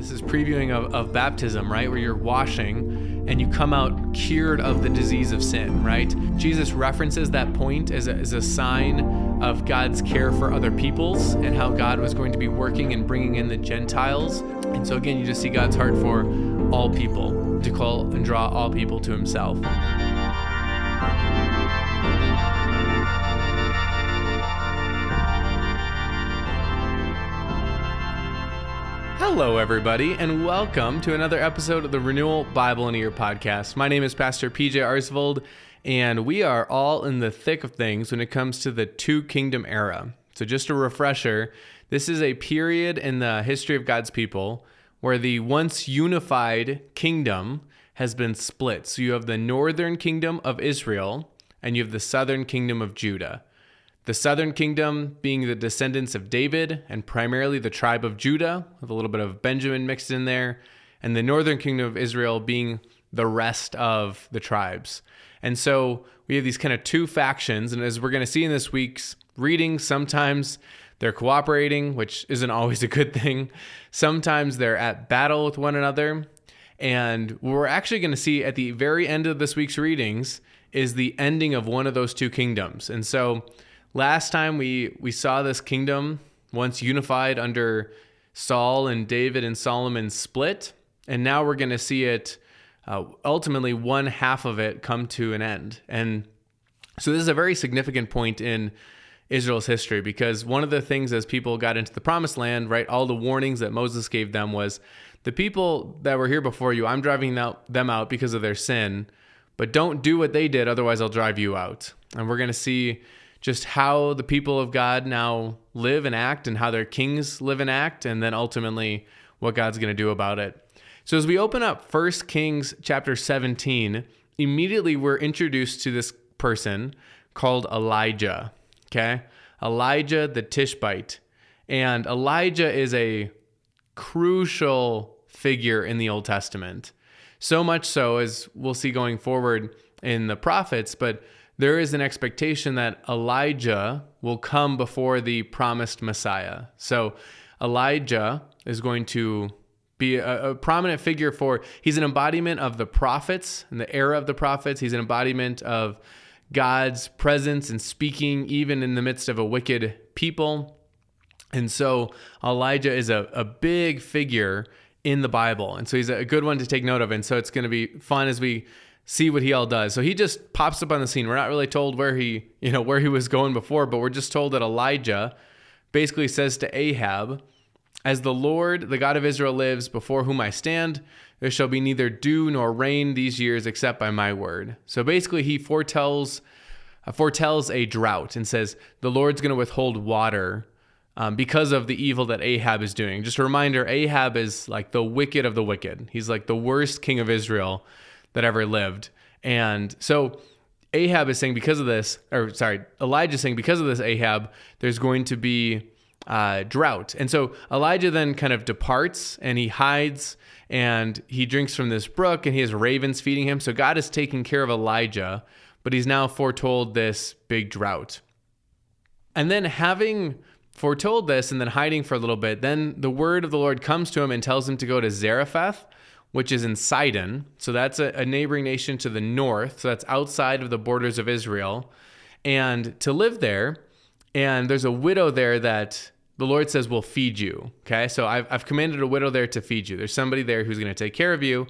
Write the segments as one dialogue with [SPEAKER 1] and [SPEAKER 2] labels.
[SPEAKER 1] This is previewing of baptism, right? Where you're washing and you come out cured of the disease of sin, right? Jesus references that point as a sign of God's care for other peoples and how God was going to be working and bringing in the Gentiles. And so again, you just see God's heart for all people, to call and draw all people to himself. Hello, everybody, and welcome to another episode of the Renewal Bible in a Year podcast. My name is Pastor PJ Arsvold, and we are all in the thick of things when it comes to the Two Kingdom era. So just a refresher, this is a period in the history of God's people where the once unified kingdom has been split. So you have the northern kingdom of Israel, and you have the southern kingdom of Judah. The southern kingdom being the descendants of David and primarily the tribe of Judah, with a little bit of Benjamin mixed in there, and the northern kingdom of Israel being the rest of the tribes. And so we have these kind of two factions, and as we're going to see in this week's reading, sometimes they're cooperating, which isn't always a good thing. Sometimes they're at battle with one another. And what we're actually going to see at the very end of this week's readings is the ending of one of those two kingdoms. And so last time we saw this kingdom once unified under Saul and David and Solomon split, and now we're going to see it ultimately one half of it come to an end. And so this is a very significant point in Israel's history, because one of the things as people got into the promised land, right, all the warnings that Moses gave them was the people that were here before you, I'm driving them out because of their sin, but don't do what they did, otherwise I'll drive you out. And we're going to see just how the people of God now live and act, and how their kings live and act, and then ultimately what God's going to do about it. So as we open up 1 Kings chapter 17, immediately we're introduced to this person called Elijah, okay? Elijah the Tishbite. And Elijah is a crucial figure in the Old Testament. So much so, as we'll see going forward in the prophets, but there is an expectation that Elijah will come before the promised Messiah. So Elijah is going to be a prominent figure he's an embodiment of the prophets and the era of the prophets. He's an embodiment of God's presence and speaking even in the midst of a wicked people. And so Elijah is a big figure in the Bible. And so he's a good one to take note of. And so it's going to be fun as we see what he all does. So he just pops up on the scene. We're not really told where he was going before, but we're just told that Elijah basically says to Ahab, "As the Lord, the God of Israel lives, before whom I stand, there shall be neither dew nor rain these years except by my word." So basically he foretells a drought and says the Lord's going to withhold water because of the evil that Ahab is doing. Just a reminder, Ahab is like the wicked of the wicked. He's like the worst king of Israel that ever lived. And so Elijah is saying because of this, Ahab, there's going to be drought. And so Elijah then kind of departs and he hides and he drinks from this brook and he has ravens feeding him. So God is taking care of Elijah, but he's now foretold this big drought. And then having foretold this and then hiding for a little bit, then the word of the Lord comes to him and tells him to go to Zarephath, which is in Sidon. So that's a neighboring nation to the north. So that's outside of the borders of Israel. And to live there, and there's a widow there that the Lord says will feed you. Okay, so I've commanded a widow there to feed you. There's somebody there who's going to take care of you.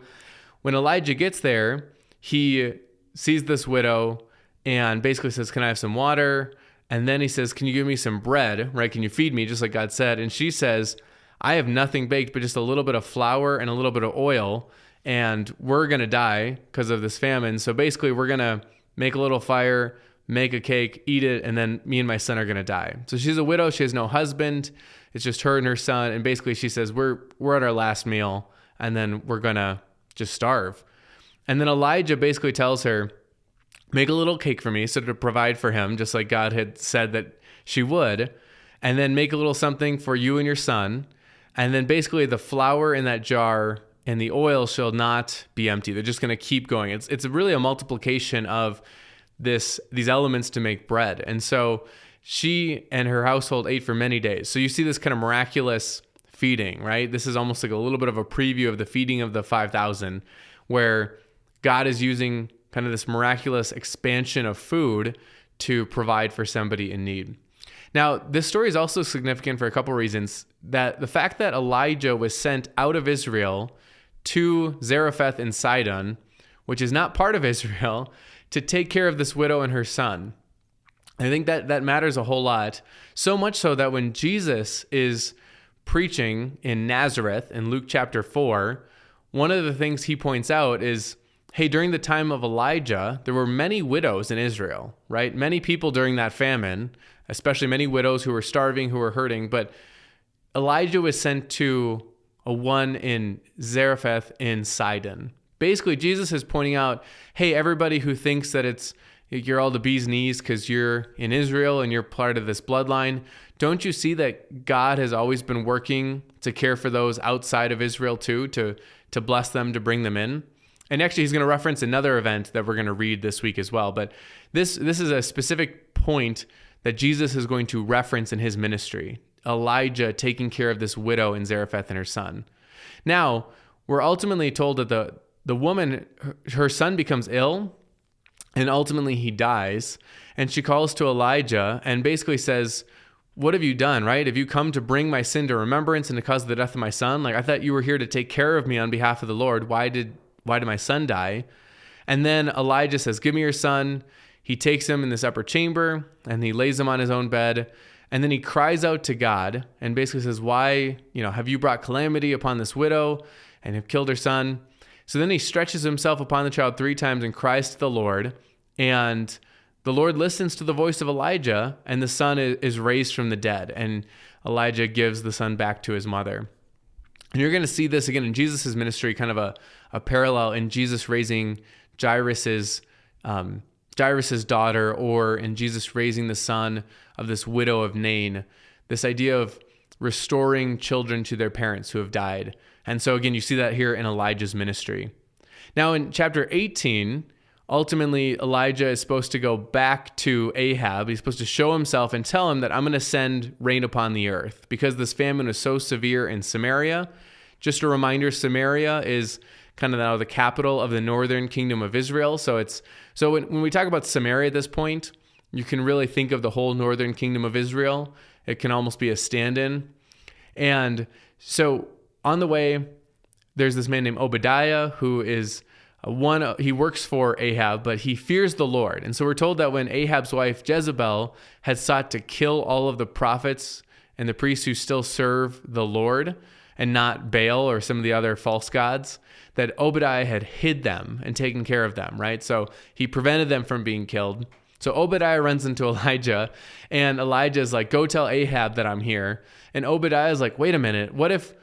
[SPEAKER 1] When Elijah gets there, he sees this widow and basically says, "Can I have some water?" And then he says, "Can you give me some bread, right? Can you feed me?" Just like God said. And she says, "I have nothing baked but just a little bit of flour and a little bit of oil, and we're going to die because of this famine. So basically, we're going to make a little fire, make a cake, eat it, and then me and my son are going to die." So she's a widow. She has no husband. It's just her and her son. And basically, she says, we're at our last meal, and then we're going to just starve. And then Elijah basically tells her, "Make a little cake for me," so to provide for him, just like God had said that she would, and then make a little something for you and your son. And then basically the flour in that jar and the oil shall not be empty. They're just going to keep going. It's really a multiplication of these elements to make bread. And so she and her household ate for many days. So you see this kind of miraculous feeding, right? This is almost like a little bit of a preview of the feeding of the 5,000, where God is using kind of this miraculous expansion of food to provide for somebody in need. Now, this story is also significant for a couple reasons. That the fact that Elijah was sent out of Israel to Zarephath in Sidon, which is not part of Israel, to take care of this widow and her son. I think that matters a whole lot. So much so that when Jesus is preaching in Nazareth in Luke chapter 4, one of the things he points out is, hey, during the time of Elijah, there were many widows in Israel, right? Many people during that famine, especially many widows who were starving, who were hurting. But Elijah was sent to a one in Zarephath in Sidon. Basically, Jesus is pointing out, hey, everybody who thinks that you're all the bee's knees because you're in Israel and you're part of this bloodline, don't you see that God has always been working to care for those outside of Israel too, to bless them, to bring them in? And actually, he's going to reference another event that we're going to read this week as well. But this is a specific point that Jesus is going to reference in his ministry. Elijah taking care of this widow in Zarephath and her son. Now, we're ultimately told that the woman, her son becomes ill, and ultimately he dies. And she calls to Elijah and basically says, what have you done, right? Have you come to bring my sin to remembrance and to cause the death of my son? Like, I thought you were here to take care of me on behalf of the Lord. Why did my son die? And then Elijah says, give me your son. He takes him in this upper chamber and he lays him on his own bed. And then he cries out to God and basically says, why, have you brought calamity upon this widow and have killed her son? So then he stretches himself upon the child 3 times and cries to the Lord. And the Lord listens to the voice of Elijah, and the son is raised from the dead. And Elijah gives the son back to his mother. And you're going to see this again in Jesus' ministry, kind of a parallel in Jesus raising Jairus' daughter, or in Jesus raising the son of this widow of Nain. This idea of restoring children to their parents who have died. And so again, you see that here in Elijah's ministry. Now in chapter 18, ultimately Elijah is supposed to go back to Ahab. He's supposed to show himself and tell him that I'm going to send rain upon the earth because this famine was so severe in Samaria. Just a reminder, Samaria is kind of now the capital of the northern kingdom of Israel. So when we talk about Samaria at this point, you can really think of the whole northern kingdom of Israel. It can almost be a stand-in. And so on the way, there's this man named Obadiah who is he works for Ahab, but he fears the Lord. And so we're told that when Ahab's wife Jezebel had sought to kill all of the prophets and the priests who still serve the Lord and not Baal or some of the other false gods, that Obadiah had hid them and taken care of them, right? So he prevented them from being killed. So Obadiah runs into Elijah, and Elijah's like, go tell Ahab that I'm here. And Obadiah's like, wait a minute, what if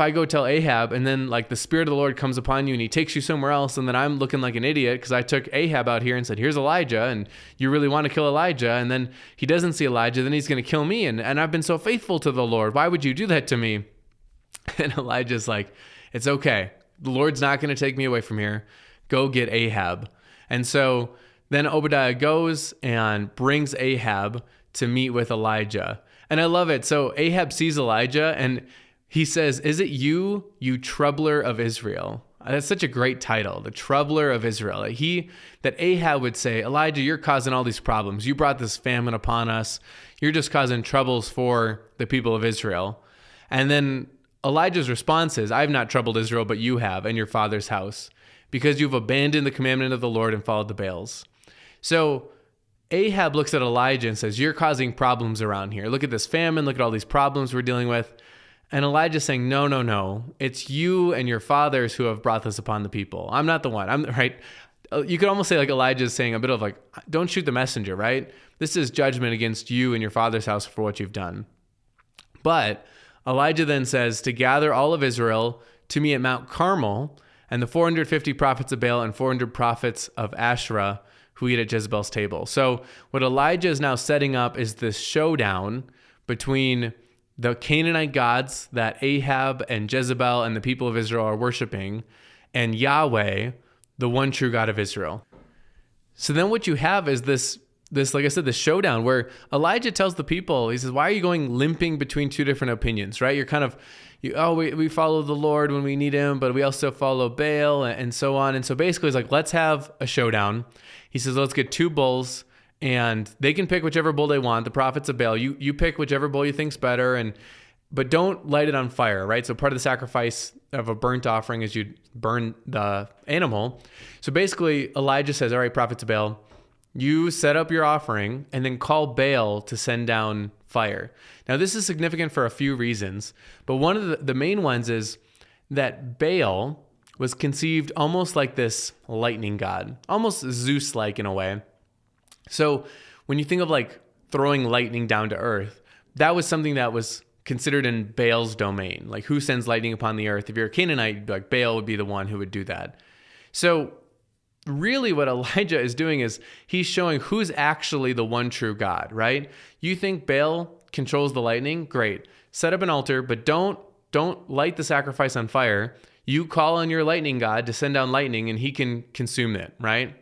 [SPEAKER 1] I go tell Ahab and then like the Spirit of the Lord comes upon you and he takes you somewhere else, and then I'm looking like an idiot because I took Ahab out here and said, here's Elijah, and you really want to kill Elijah, and then he doesn't see Elijah, then he's going to kill me, and I've been so faithful to the Lord. Why would you do that to me? And Elijah's like, it's okay. The Lord's not going to take me away from here. Go get Ahab. And so then Obadiah goes and brings Ahab to meet with Elijah. And I love it. So Ahab sees Elijah and he says, is it you troubler of Israel? That's such a great title, the troubler of Israel. That Ahab would say, Elijah, you're causing all these problems. You brought this famine upon us. You're just causing troubles for the people of Israel. And then Elijah's response is, I have not troubled Israel, but you have, and your father's house, because you've abandoned the commandment of the Lord and followed the Baals. So Ahab looks at Elijah and says, you're causing problems around here. Look at this famine. Look at all these problems we're dealing with. And Elijah's saying, no. It's you and your fathers who have brought this upon the people. I'm not the one. I'm right. You could almost say like Elijah's saying a bit of like, don't shoot the messenger, right? This is judgment against you and your father's house for what you've done. But Elijah then says to gather all of Israel to me at Mount Carmel, and the 450 prophets of Baal and 400 prophets of Asherah who eat at Jezebel's table. So what Elijah is now setting up is this showdown between the Canaanite gods that Ahab and Jezebel and the people of Israel are worshiping, and Yahweh, the one true God of Israel. So then what you have is this this, like I said, the showdown where Elijah tells the people, he says, why are you going limping between two different opinions, right? You're kind of, we follow the Lord when we need him, but we also follow Baal and so on. And so basically it's like, let's have a showdown. He says, let's get two bulls and they can pick whichever bull they want. The prophets of Baal, you pick whichever bull you think's better, but don't light it on fire, right? So part of the sacrifice of a burnt offering is you burn the animal. So basically Elijah says, all right, prophets of Baal, you set up your offering and then call Baal to send down fire. Now, this is significant for a few reasons, but one of the main ones is that Baal was conceived almost like this lightning god, almost Zeus-like in a way. So when you think of like throwing lightning down to earth, that was something that was considered in Baal's domain. Like, who sends lightning upon the earth? If you're a Canaanite, like Baal would be the one who would do that. So really what Elijah is doing is he's showing who's actually the one true God, right? You think Baal controls the lightning? Great. Set up an altar, but don't light the sacrifice on fire. You call on your lightning God to send down lightning and he can consume it, right?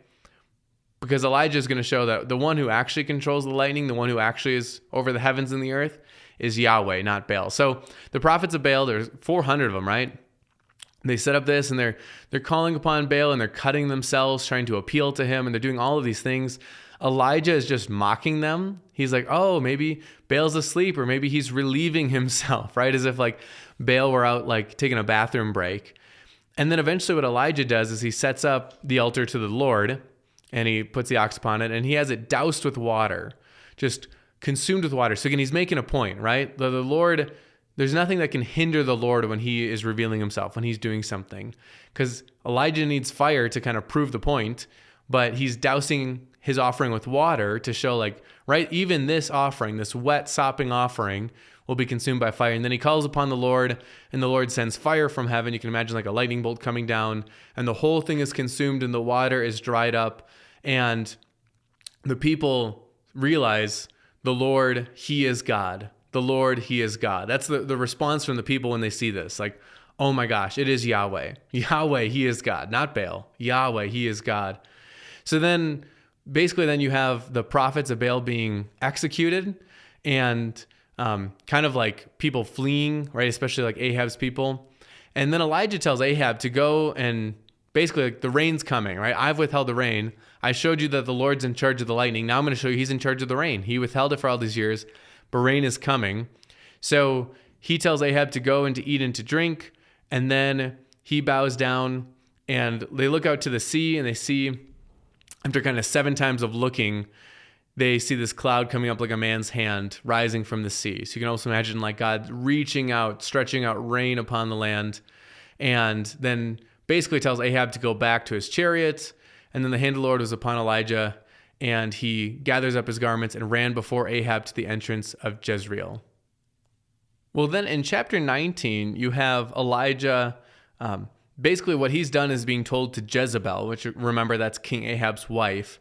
[SPEAKER 1] Because Elijah is going to show that the one who actually controls the lightning, the one who actually is over the heavens and the earth, is Yahweh, not Baal. So the prophets of Baal, there's 400 of them, right? They set up this and they're calling upon Baal and they're cutting themselves, trying to appeal to him, and they're doing all of these things. Elijah is just mocking them. He's like, oh, maybe Baal's asleep, or maybe he's relieving himself, right? As if like Baal were out like taking a bathroom break. And then eventually what Elijah does is he sets up the altar to the Lord and he puts the ox upon it and he has it doused with water, just consumed with water. So again, he's making a point, right? The Lord, there's nothing that can hinder the Lord when he is revealing himself, when he's doing something. Because Elijah needs fire to kind of prove the point, but he's dousing his offering with water to show like, right, even this offering, this wet, sopping offering will be consumed by fire. And then he calls upon the Lord and the Lord sends fire from heaven. You can imagine like a lightning bolt coming down and the whole thing is consumed and the water is dried up. And the people realize the Lord, he is God. The Lord, he is God. That's the response from the people when they see this. Like, oh my gosh, it is Yahweh. Yahweh, he is God, not Baal. Yahweh, he is God. So then basically then you have the prophets of Baal being executed and kind of like people fleeing, right? Especially like Ahab's people. And then Elijah tells Ahab to go and basically like the rain's coming, right? I've withheld the rain. I showed you that the Lord's in charge of the lightning. Now I'm going to show you he's in charge of the rain. He withheld it for all these years, but rain is coming. So he tells Ahab to go and to eat and to drink. And then he bows down and they look out to the sea and they see, after kind of 7 times of looking, they see this cloud coming up like a man's hand rising from the sea. So you can also imagine like God reaching out, stretching out rain upon the land, and then basically tells Ahab to go back to his chariot. And then the hand of the Lord was upon Elijah, and he gathers up his garments and ran before Ahab to the entrance of Jezreel. Well, then in chapter 19, you have Elijah. Basically what he's done is being told to Jezebel, which remember that's King Ahab's wife.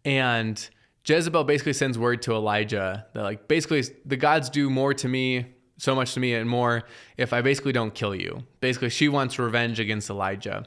[SPEAKER 1] And Jezebel basically sends word to Elijah that like basically the gods do more to me, so much to me and more if I basically don't kill you. Basically she wants revenge against Elijah.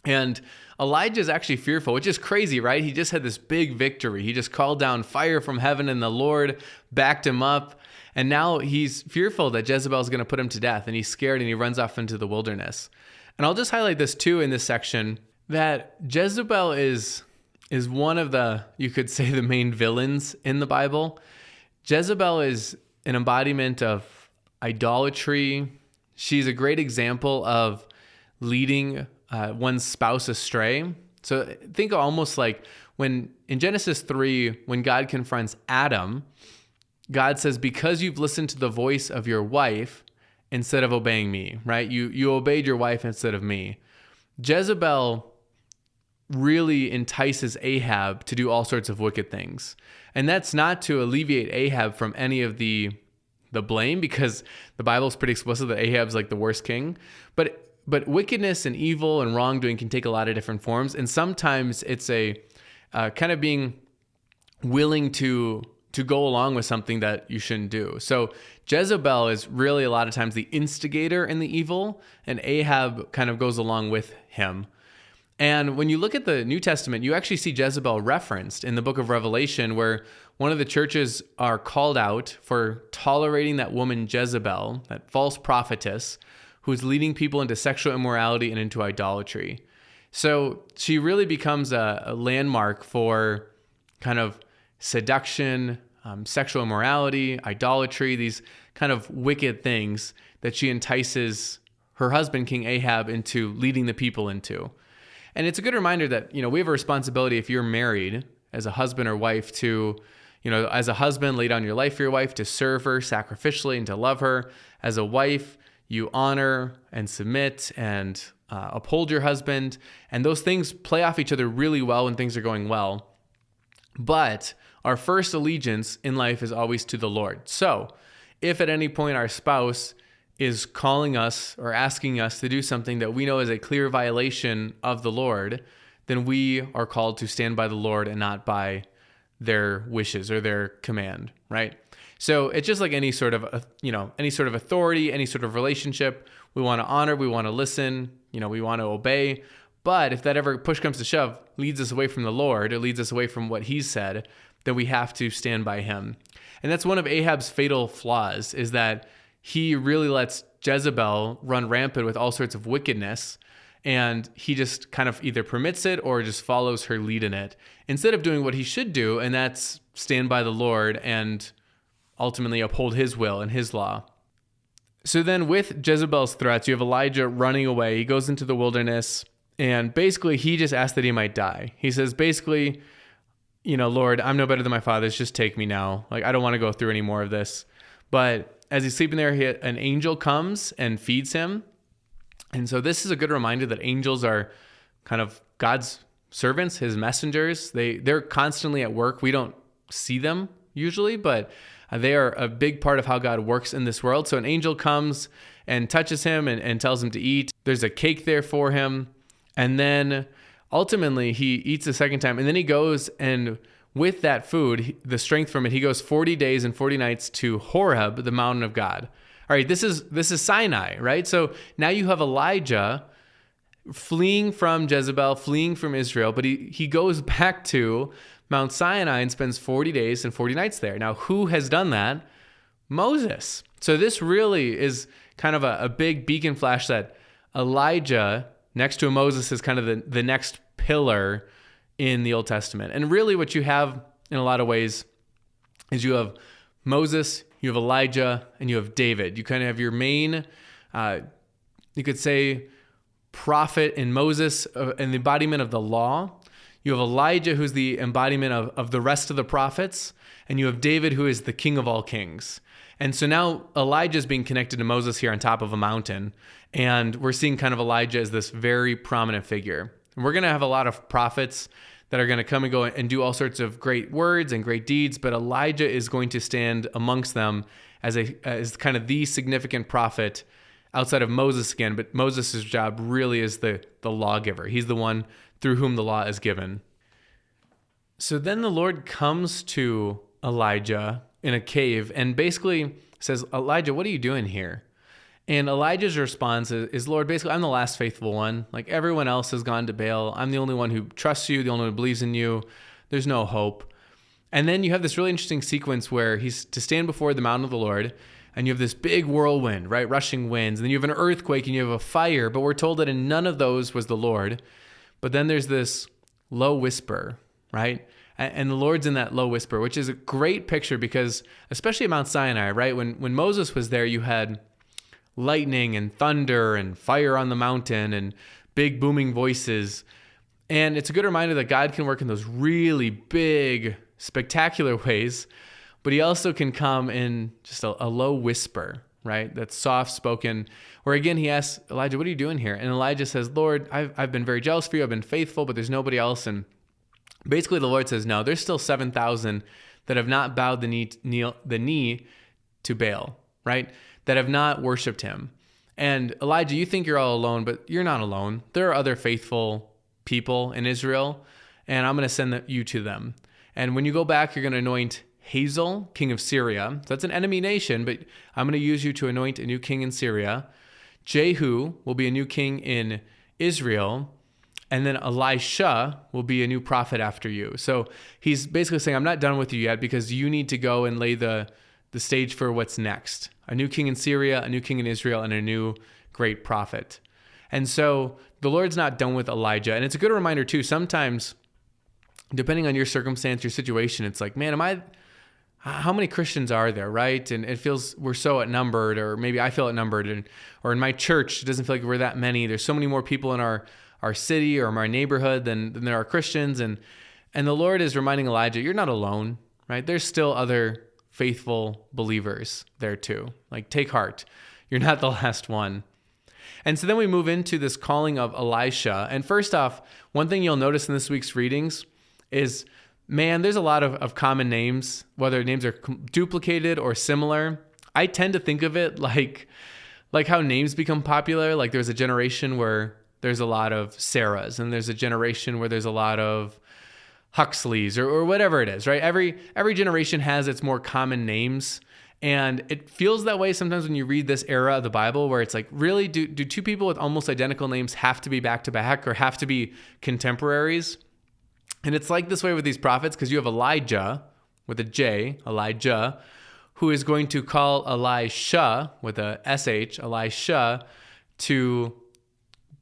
[SPEAKER 1] And Elijah is actually fearful, which is crazy, right? He just had this big victory. He just called down fire from heaven and the Lord backed him up. And now he's fearful that Jezebel is going to put him to death, and he's scared and he runs off into the wilderness. And I'll just highlight this too in this section, that Jezebel is one of the, you could say, the main villains in the Bible. Jezebel is an embodiment of idolatry. She's a great example of leading one's spouse astray. So think almost like when in Genesis 3, when God confronts Adam, God says, because you've listened to the voice of your wife instead of obeying me, right? You obeyed your wife instead of me. Jezebel really entices Ahab to do all sorts of wicked things. And that's not to alleviate Ahab from any of the blame, because the Bible's pretty explicit that Ahab's like the worst king. But wickedness and evil and wrongdoing can take a lot of different forms. And sometimes it's a kind of being willing to go along with something that you shouldn't do. So Jezebel is really a lot of times the instigator in the evil, and Ahab kind of goes along with him. And when you look at the New Testament, you actually see Jezebel referenced in the book of Revelation, where one of the churches are called out for tolerating that woman Jezebel, that false prophetess, who's leading people into sexual immorality and into idolatry. So she really becomes a landmark for kind of seduction, sexual immorality, idolatry, these kind of wicked things that she entices her husband, King Ahab, into leading the people into. And it's a good reminder that, we have a responsibility if you're married as a husband or wife to, as a husband, lay down your life for your wife, to serve her sacrificially and to love her. As a wife, you honor and submit and uphold your husband. And those things play off each other really well when things are going well. But our first allegiance in life is always to the Lord. So if at any point our spouse is calling us or asking us to do something that we know is a clear violation of the Lord, then we are called to stand by the Lord and not by their wishes or their command, right? So it's just like any sort of authority, any sort of relationship. We want to honor, we want to listen, we want to obey. But if that ever push comes to shove, leads us away from the Lord, it leads us away from what He's said, then we have to stand by Him. And that's one of Ahab's fatal flaws, is that he really lets Jezebel run rampant with all sorts of wickedness, and he just kind of either permits it or just follows her lead in it, instead of doing what he should do, and that's stand by the Lord and ultimately uphold His will and His law. So then with Jezebel's threats, you have Elijah running away. He goes into the wilderness, and basically he just asks that he might die. He says, basically, Lord, I'm no better than my fathers. Just take me now. I don't want to go through any more of this. But as he's sleeping there, an angel comes and feeds him. And so this is a good reminder that angels are kind of God's servants, His messengers. They're constantly at work. We don't see them usually, but they are a big part of how God works in this world. So an angel comes and touches him and tells him to eat. There's a cake there for him. And then ultimately he eats a second time. And then he goes, and with that food, the strength from it, he goes 40 days and 40 nights to Horeb, the mountain of God. All right, this is Sinai, right? So now you have Elijah fleeing from Jezebel, fleeing from Israel, but he goes back to Mount Sinai and spends 40 days and 40 nights there. Now, who has done that? Moses. So this really is kind of a big beacon flash that Elijah, next to Moses, is kind of the next pillar in the Old Testament. And really what you have in a lot of ways is you have Moses, you have Elijah, and you have David. You kind of have your main, you could say, prophet in Moses, an embodiment of the law. You have Elijah, who's the embodiment of the rest of the prophets. And you have David, who is the king of all kings. And so now Elijah is being connected to Moses here on top of a mountain. And we're seeing kind of Elijah as this very prominent figure. And we're going to have a lot of prophets that are going to come and go and do all sorts of great words and great deeds. But Elijah is going to stand amongst them as kind of the significant prophet outside of Moses again. But Moses' job really is the lawgiver. He's the one through whom the law is given. So then the Lord comes to Elijah in a cave and basically says, Elijah, what are you doing here? And Elijah's response is, Lord, basically, I'm the last faithful one. Like everyone else has gone to Baal. I'm the only one who trusts you, the only one who believes in you. There's no hope. And then you have this really interesting sequence where he's to stand before the mountain of the Lord, and you have this big whirlwind, right? Rushing winds. And then you have an earthquake and you have a fire, but we're told that in none of those was the Lord. But then there's this low whisper, right? And the Lord's in that low whisper, which is a great picture because, especially at Mount Sinai, right? When Moses was there, you had lightning and thunder and fire on the mountain and big booming voices. And it's a good reminder that God can work in those really big, spectacular ways, but He also can come in just a low whisper, right? That's soft spoken, where again, He asks Elijah, what are you doing here? And Elijah says, Lord, I've been very jealous for you. I've been faithful, but there's nobody else. And basically the Lord says, no, there's still 7,000 that have not bowed the knee to Baal, right? That have not worshiped him. And Elijah, you think you're all alone, but you're not alone. There are other faithful people in Israel, and I'm going to send you to them. And when you go back, you're going to anoint Hazael, king of Syria. So that's an enemy nation, but I'm going to use you to anoint a new king in Syria. Jehu will be a new king in Israel. And then Elisha will be a new prophet after you. So he's basically saying, I'm not done with you yet because you need to go and lay the stage for what's next. A new king in Syria, a new king in Israel, and a new great prophet. And so the Lord's not done with Elijah. And it's a good reminder too. Sometimes, depending on your circumstance, your situation, it's like, man, how many Christians are there, right? And it feels we're so outnumbered, or maybe I feel outnumbered, or in my church, it doesn't feel like we're that many. There's so many more people in our city or our neighborhood than there are Christians. And the Lord is reminding Elijah, you're not alone, right? There's still other faithful believers there too. Like, take heart. You're not the last one. And so then we move into this calling of Elisha. And first off, one thing you'll notice in this week's readings is, man, there's a lot of common names, whether names are duplicated or similar. I tend to think of it like how names become popular. Like, there's a generation where there's a lot of Sarahs, and there's a generation where there's a lot of Huxleys or whatever it is, right? Every generation has its more common names. And it feels that way sometimes when you read this era of the Bible, where it's like, really, do two people with almost identical names have to be back to back or have to be contemporaries? And it's like this way with these prophets, because you have Elijah with a J, Elijah, who is going to call Elisha with a SH, Elisha, to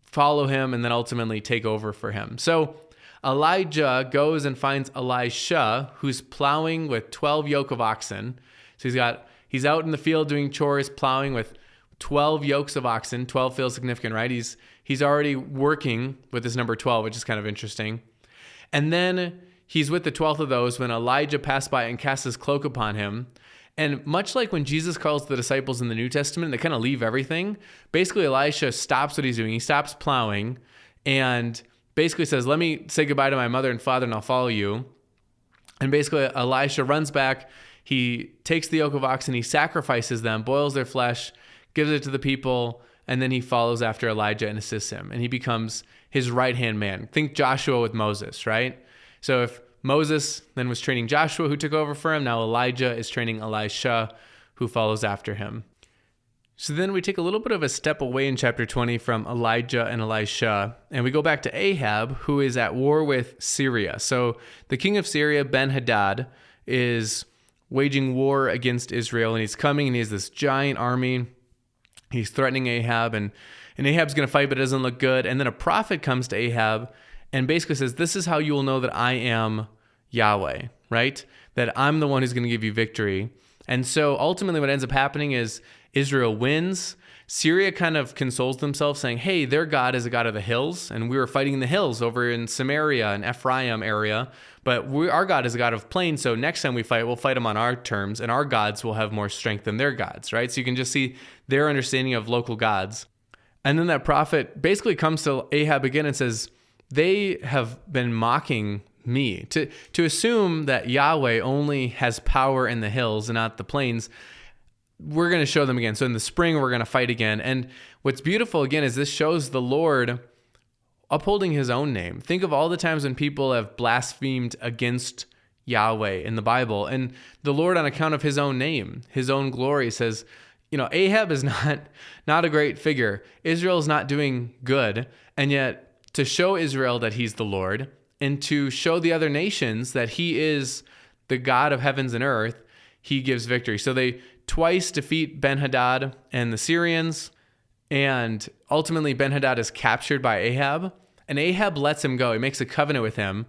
[SPEAKER 1] follow him and then ultimately take over for him. So Elijah goes and finds Elisha, who's plowing with 12 yoke of oxen. So he's out in the field doing chores, plowing with 12 yokes of oxen. 12 feels significant, right? He's already working with this number 12, which is kind of interesting. And then he's with the 12th of those when Elijah passed by and cast his cloak upon him. And much like when Jesus calls the disciples in the New Testament, they kind of leave everything. Basically, Elisha stops what he's doing. He stops plowing and basically says, let me say goodbye to my mother and father and I'll follow you. And basically, Elisha runs back. He takes the yoke of oxen, he sacrifices them, boils their flesh, gives it to the people, and then he follows after Elijah and assists him. And he becomes his right-hand man. Think Joshua with Moses, right? So if Moses then was training Joshua, who took over for him, now Elijah is training Elisha, who follows after him. So then we take a little bit of a step away in chapter 20 from Elijah and Elisha, and we go back to Ahab, who is at war with Syria. So the king of Syria, Ben-Hadad, is waging war against Israel, and he's coming, and he has this giant army. He's threatening Ahab, and Ahab's going to fight, but it doesn't look good. And then a prophet comes to Ahab and basically says, this is how you will know that I am Yahweh, right? That I'm the one who's going to give you victory. And so ultimately what ends up happening is Israel wins. Syria kind of consoles themselves saying, hey, their God is a God of the hills, and we were fighting in the hills over in Samaria and Ephraim area, but our God is a God of plains, so next time we fight, we'll fight them on our terms, and our gods will have more strength than their gods, right? So you can just see their understanding of local gods. And then that prophet basically comes to Ahab again and says, they have been mocking me. To assume that Yahweh only has power in the hills and not the plains, we're going to show them again. So in the spring, we're going to fight again. And what's beautiful, again, is this shows the Lord upholding his own name. Think of all the times when people have blasphemed against Yahweh in the Bible. And the Lord, on account of his own name, his own glory, says, Ahab is not a great figure. Israel is not doing good. And yet to show Israel that he's the Lord and to show the other nations that he is the God of heavens and earth, he gives victory. So they twice defeat Ben-Hadad and the Syrians, and ultimately Ben-Hadad is captured by Ahab, and Ahab lets him go. He makes a covenant with him.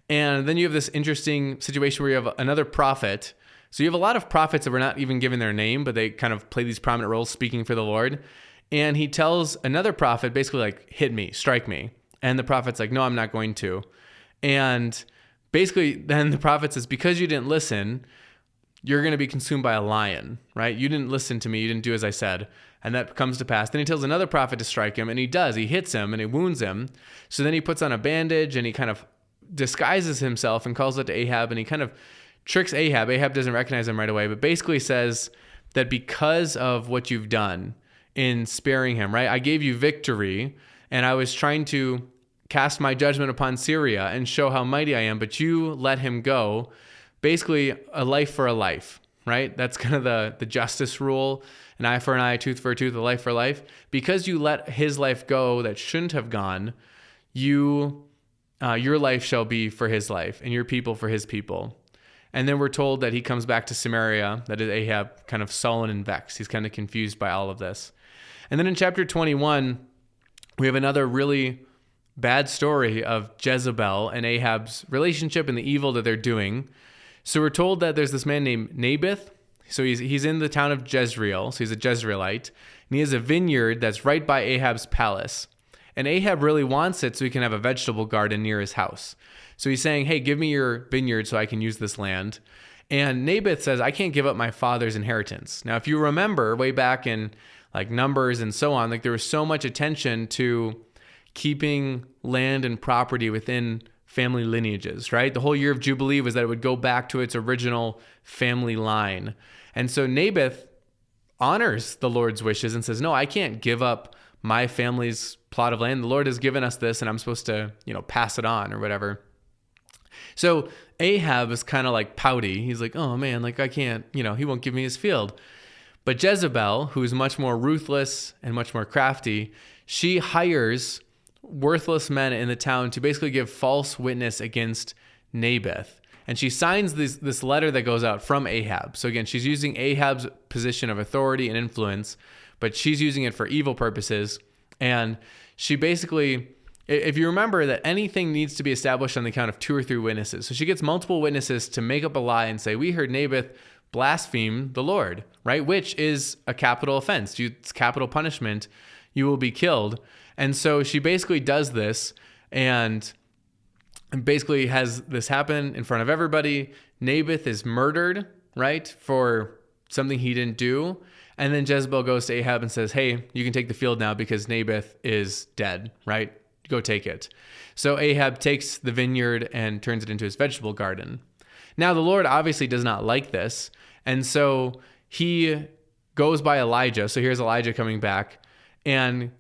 [SPEAKER 1] And then you have this interesting situation where you have another prophet. So you have a lot of prophets that were not even given their name, but they kind of play these prominent roles speaking for the Lord. And he tells another prophet, basically like, hit me, strike me. And the prophet's like, no, I'm not going to. And basically then the prophet says, because you didn't listen, you're going to be consumed by a lion, right? You didn't listen to me. You didn't do as I said. And that comes to pass. Then he tells another prophet to strike him, and he does. He hits him and he wounds him. So then he puts on a bandage and he kind of disguises himself and calls it to Ahab, and he kind of tricks Ahab. Ahab doesn't recognize him right away, but basically says that because of what you've done in sparing him, right? I gave you victory, and I was trying to cast my judgment upon Syria and show how mighty I am, but you let him go. Basically, a life for a life, right? That's kind of the justice rule, an eye for an eye, a tooth for a tooth, a life for life. Because you let his life go that shouldn't have gone, your life shall be for his life, and your people for his people. And then we're told that he comes back to Samaria, that is Ahab, kind of sullen and vexed. He's kind of confused by all of this. And then in chapter 21, we have another really bad story of Jezebel and Ahab's relationship and the evil that they're doing. So we're told that there's this man named Naboth. So he's in the town of Jezreel, so he's a Jezreelite, and he has a vineyard that's right by Ahab's palace. And Ahab really wants it so he can have a vegetable garden near his house. So he's saying, hey, give me your vineyard so I can use this land. And Naboth says, I can't give up my father's inheritance. Now, if you remember way back in like Numbers and so on, like there was so much attention to keeping land and property within family lineages, right? The whole year of Jubilee was that it would go back to its original family line. And so Naboth honors the Lord's wishes and says, no, I can't give up my family's plot of land. The Lord has given us this and I'm supposed to, pass it on or whatever. So Ahab is kind of like pouty. He's like, oh man, like I can't, he won't give me his field. But Jezebel, who's much more ruthless and much more crafty, she hires worthless men in the town to basically give false witness against Naboth. And she signs this letter that goes out from Ahab. So again, she's using Ahab's position of authority and influence, but she's using it for evil purposes. And she basically, if you remember that anything needs to be established on the count of 2 or 3 witnesses. So she gets multiple witnesses to make up a lie and say, we heard Naboth blaspheme the Lord, right? Which is a capital offense. It's capital punishment. You will be killed. And so she basically does this and basically has this happen in front of everybody. Naboth is murdered, right, for something he didn't do. And then Jezebel goes to Ahab and says, hey, you can take the field now because Naboth is dead, right? Go take it. So Ahab takes the vineyard and turns it into his vegetable garden. Now, the Lord obviously does not like this. And so he goes by Elijah. So here's Elijah coming back and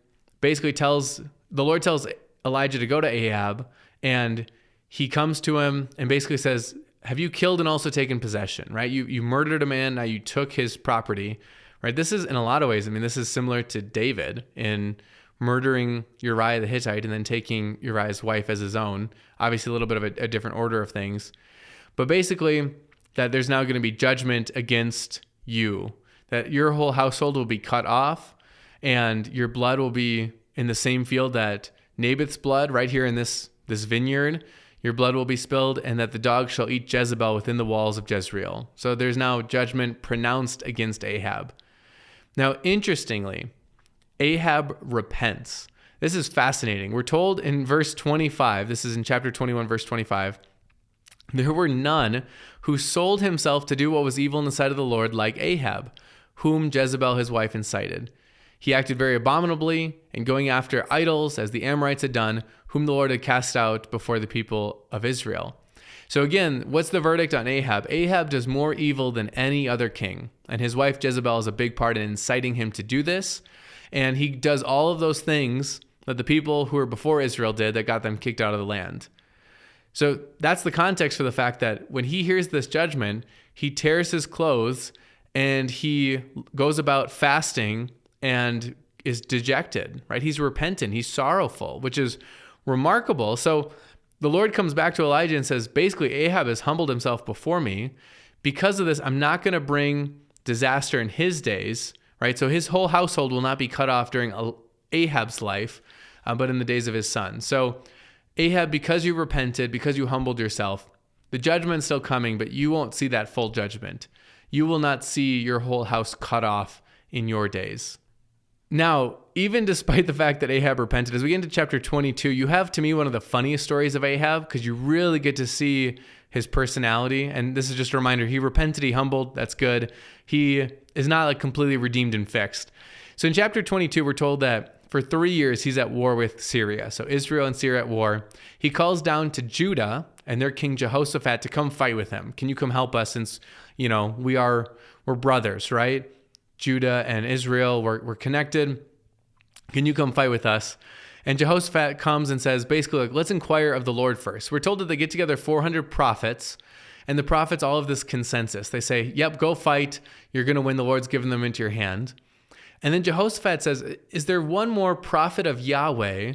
[SPEAKER 1] basically the Lord tells Elijah to go to Ahab, and he comes to him and basically says, have you killed and also taken possession, right? You murdered a man, now you took his property, right? This is in a lot of ways, this is similar to David in murdering Uriah the Hittite and then taking Uriah's wife as his own. Obviously a little bit of a different order of things. But basically that there's now going to be judgment against you, that your whole household will be cut off and your blood will be in the same field that Naboth's blood right here in this vineyard, your blood will be spilled, and that the dog shall eat Jezebel within the walls of Jezreel. So there's now judgment pronounced against Ahab. Now, interestingly, Ahab repents. This is fascinating. We're told in verse 25, this is in chapter 21, verse 25, there were none who sold himself to do what was evil in the sight of the Lord like Ahab, whom Jezebel his wife incited. He acted very abominably in going after idols as the Amorites had done, whom the Lord had cast out before the people of Israel. So again, what's the verdict on Ahab? Ahab does more evil than any other king, and his wife Jezebel is a big part in inciting him to do this. And he does all of those things that the people who were before Israel did that got them kicked out of the land. So that's the context for the fact that when he hears this judgment, he tears his clothes and he goes about fasting and is dejected, right? He's repentant, he's sorrowful, which is remarkable. So the Lord comes back to Elijah and says, basically, Ahab has humbled himself before me. Because of this, I'm not going to bring disaster in his days, right? So his whole household will not be cut off during Ahab's life, but in the days of his son. So Ahab, because you repented, because you humbled yourself, the judgment's still coming, but you won't see that full judgment. You will not see your whole house cut off in your days. Now, even despite the fact that Ahab repented, as we get into chapter 22, you have, to me, one of the funniest stories of Ahab, because you really get to see his personality. And this is just a reminder, he repented, he humbled, that's good. He is not like completely redeemed and fixed. So in chapter 22, we're told that for 3 years, he's at war with Syria. So Israel and Syria at war. He calls down to Judah and their king Jehoshaphat to come fight with him. Can you come help us since, we're brothers, right? Judah and Israel, we're connected. Can you come fight with us? And Jehoshaphat comes and says, basically, let's inquire of the Lord first. We're told that they get together 400 prophets, and the prophets all have this consensus. They say, yep, go fight. You're going to win. The Lord's given them into your hand. And then Jehoshaphat says, is there one more prophet of Yahweh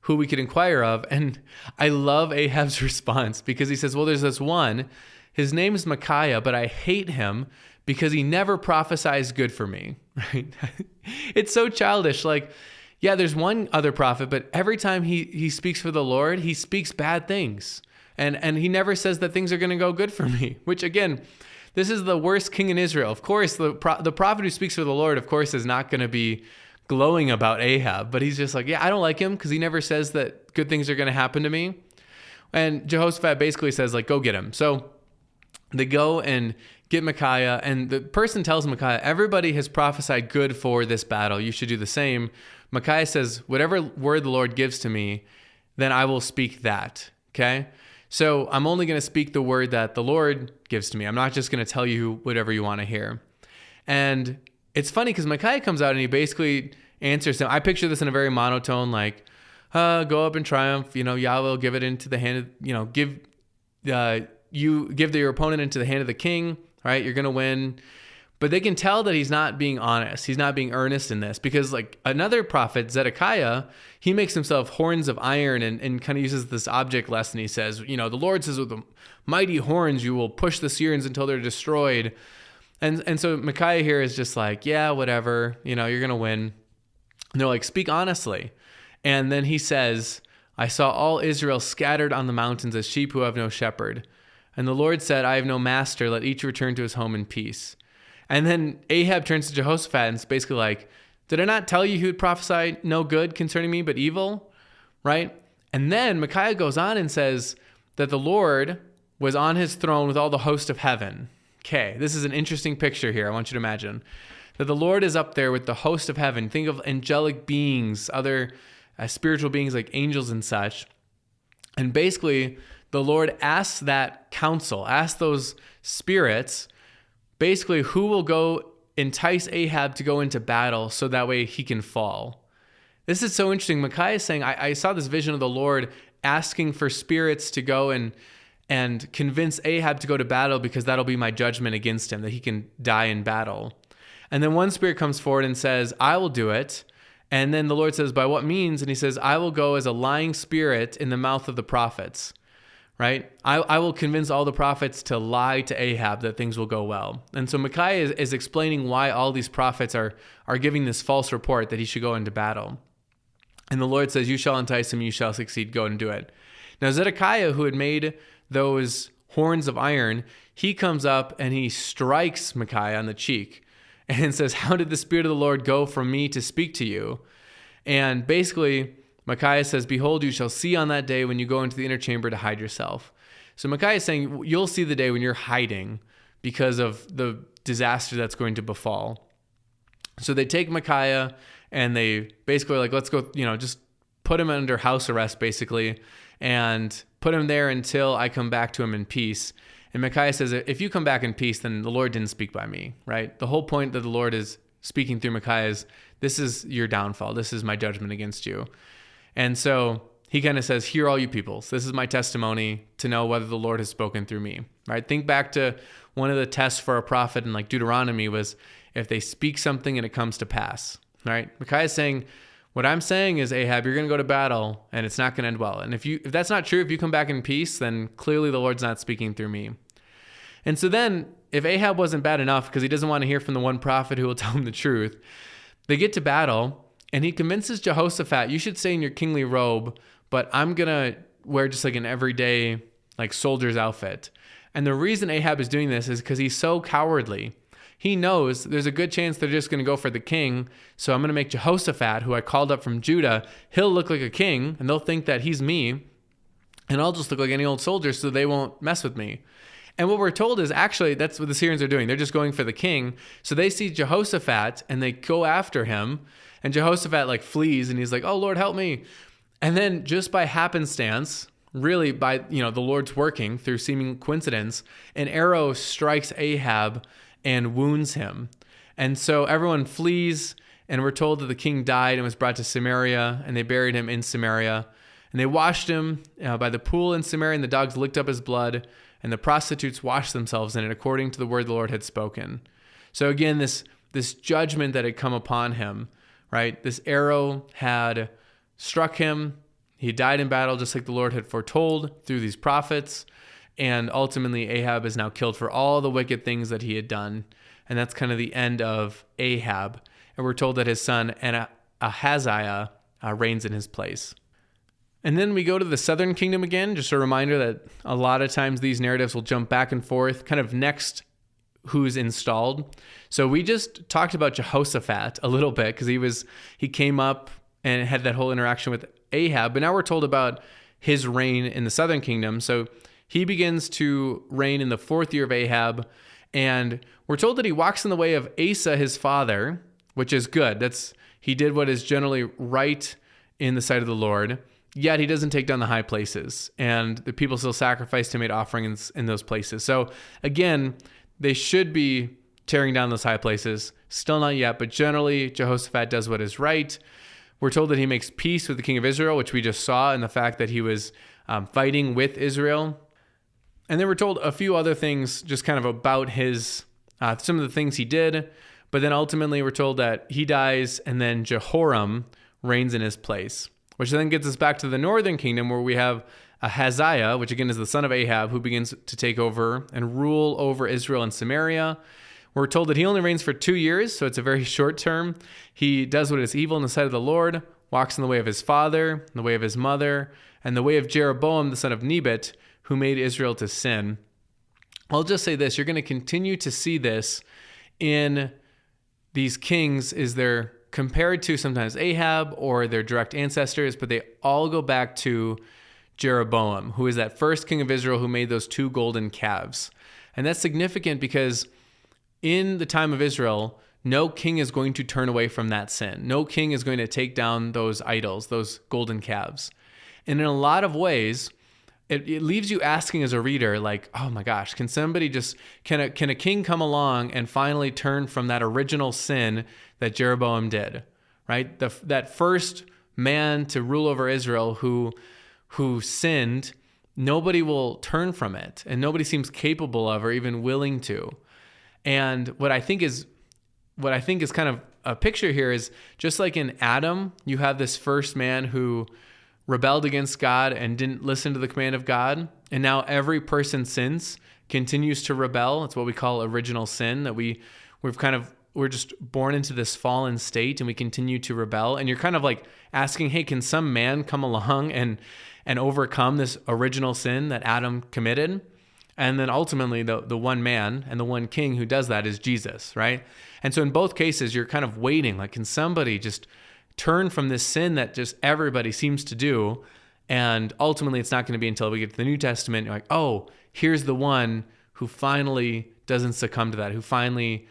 [SPEAKER 1] who we could inquire of. And I love Ahab's response because he says, well, there's this one, his name is Micaiah, but I hate him because he never prophesies good for me, right? It's so childish. Like, yeah, there's one other prophet, but every time he speaks for the Lord, he speaks bad things. And he never says that things are going to go good for me, which again, this is the worst king in Israel. Of course, the prophet who speaks for the Lord, of course, is not going to be glowing about Ahab, but he's just like, yeah, I don't like him because he never says that good things are going to happen to me. And Jehoshaphat basically says, like, go get him. So they go and get Micaiah, and the person tells Micaiah, everybody has prophesied good for this battle. You should do the same. Micaiah says, whatever word the Lord gives to me, then I will speak that. Okay? So I'm only going to speak the word that the Lord gives to me. I'm not just going to tell you whatever you want to hear. And it's funny because Micaiah comes out and he basically answers him. I picture this in a very monotone, like, go up and triumph. Yahweh will give it into the hand of, give your opponent into the hand of the king, right? You're going to win. But they can tell that he's not being honest. He's not being earnest in this because, like, another prophet, Zedekiah, he makes himself horns of iron and kind of uses this object lesson. He says, the Lord says, with the mighty horns, you will push the Syrians until they're destroyed. And so Micaiah here is just like, yeah, whatever, you're going to win. And they're like, speak honestly. And then he says, I saw all Israel scattered on the mountains as sheep who have no shepherd. And the Lord said, I have no master. Let each return to his home in peace. And then Ahab turns to Jehoshaphat and it's basically like, did I not tell you he would prophesy no good concerning me, but evil? Right? And then Micaiah goes on and says that the Lord was on his throne with all the host of heaven. Okay, this is an interesting picture here. I want you to imagine that the Lord is up there with the host of heaven. Think of angelic beings, other spiritual beings like angels and such. And basically, the Lord asks that council, asks those spirits, basically, who will go entice Ahab to go into battle so that way he can fall. This is so interesting. Micaiah is saying, I saw this vision of the Lord asking for spirits to go and convince Ahab to go to battle because that'll be my judgment against him, that he can die in battle. And then one spirit comes forward and says, I will do it. And then the Lord says, by what means? And he says, I will go as a lying spirit in the mouth of the prophets. Right? I will convince all the prophets to lie to Ahab that things will go well. And so Micaiah is explaining why all these prophets are giving this false report that he should go into battle. And the Lord says, you shall entice him, you shall succeed, go and do it. Now Zedekiah, who had made those horns of iron, he comes up and he strikes Micaiah on the cheek and says, how did the Spirit of the Lord go from me to speak to you? And basically, Micaiah says, behold, you shall see on that day when you go into the inner chamber to hide yourself. So Micaiah is saying, you'll see the day when you're hiding because of the disaster that's going to befall. So they take Micaiah and they basically are like, let's go, just put him under house arrest basically and put him there until I come back to him in peace. And Micaiah says, if you come back in peace, then the Lord didn't speak by me, right? The whole point that the Lord is speaking through Micaiah is, this is your downfall. This is my judgment against you. And so he kind of says, hear all you peoples. This is my testimony to know whether the Lord has spoken through me, right? Think back to one of the tests for a prophet in like Deuteronomy was if they speak something and it comes to pass, right? Micaiah is saying, what I'm saying is, Ahab, you're going to go to battle and it's not going to end well. And if that's not true, if you come back in peace, then clearly the Lord's not speaking through me. And so then if Ahab wasn't bad enough because he doesn't want to hear from the one prophet who will tell him the truth, they get to battle. And he convinces Jehoshaphat, you should stay in your kingly robe, but I'm going to wear just like an everyday like soldier's outfit. And the reason Ahab is doing this is because he's so cowardly. He knows there's a good chance they're just going to go for the king. So I'm going to make Jehoshaphat, who I called up from Judah, he'll look like a king and they'll think that he's me. And I'll just look like any old soldier so they won't mess with me. And what we're told is actually that's what the Syrians are doing. They're just going for the king. So they see Jehoshaphat and they go after him. And Jehoshaphat like flees and he's like, oh, Lord, help me. And then just by happenstance, really by, the Lord's working through seeming coincidence, an arrow strikes Ahab and wounds him. And so everyone flees and we're told that the king died and was brought to Samaria and they buried him in Samaria. And they washed him by the pool in Samaria and the dogs licked up his blood and the prostitutes washed themselves in it according to the word the Lord had spoken. So again, this judgment that had come upon him, right? This arrow had struck him. He died in battle just like the Lord had foretold through these prophets. And ultimately, Ahab is now killed for all the wicked things that he had done. And that's kind of the end of Ahab. And we're told that his son Ahaziah reigns in his place. And then we go to the southern kingdom again. Just a reminder that a lot of times these narratives will jump back and forth, kind of next who's installed. So we just talked about Jehoshaphat a little bit because he came up and had that whole interaction with Ahab. But now we're told about his reign in the southern kingdom. So he begins to reign in the 4th year of Ahab. And we're told that he walks in the way of Asa, his father, which is good. He did what is generally right in the sight of the Lord. Yet he doesn't take down the high places, and the people still sacrificed and made offerings in those places. So again, they should be tearing down those high places. Still not yet, but generally Jehoshaphat does what is right. We're told that he makes peace with the king of Israel, which we just saw in the fact that he was fighting with Israel. And then we're told a few other things just kind of about some of the things he did. But then ultimately we're told that he dies, and then Jehoram reigns in his place. Which then gets us back to the northern kingdom where we have Ahaziah, which again is the son of Ahab, who begins to take over and rule over Israel and Samaria. We're told that he only reigns for 2 years, so it's a very short term. He does what is evil in the sight of the Lord, walks in the way of his father, in the way of his mother, and the way of Jeroboam, the son of Nebat, who made Israel to sin. I'll just say this, you're going to continue to see this in these kings is they're compared to sometimes Ahab or their direct ancestors, but they all go back to Jeroboam, who is that first king of Israel who made those 2 golden calves. And that's significant because in the time of Israel, no king is going to turn away from that sin. No king is going to take down those idols, those golden calves. And in a lot of ways, it leaves you asking as a reader, like, oh my gosh, can a king come along and finally turn from that original sin that Jeroboam did, right? That first man to rule over Israel who sinned, nobody will turn from it, and nobody seems capable of or even willing to. And what I think is kind of a picture here is just like in Adam, you have this first man who rebelled against God and didn't listen to the command of God. And now every person since continues to rebel. It's what we call original sin, that we're just born into this fallen state and we continue to rebel. And you're kind of like asking, hey, can some man come along and overcome this original sin that Adam committed? And then ultimately the one man and the one king who does that is Jesus, right? And so in both cases, you're kind of waiting, like, can somebody just turn from this sin that just everybody seems to do? And ultimately, it's not going to be until we get to the New Testament, you're like, oh, here's the one who finally doesn't succumb to that, who finally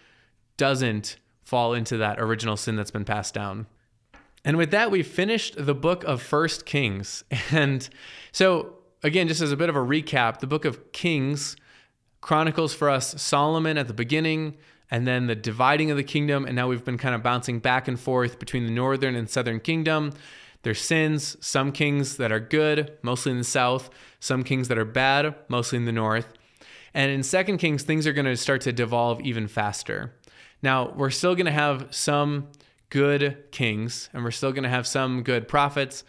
[SPEAKER 1] doesn't fall into that original sin that's been passed down. And with that, we've finished the book of 1 Kings. And so, again, just as a bit of a recap, the book of Kings chronicles for us Solomon at the beginning, and then the dividing of the kingdom. And now we've been kind of bouncing back and forth between the northern and southern kingdom. There's sins, some kings that are good, mostly in the south, some kings that are bad, mostly in the north. And in 2 Kings, things are going to start to devolve even faster. Now, we're still going to have some good kings, and we're still going to have some good prophets.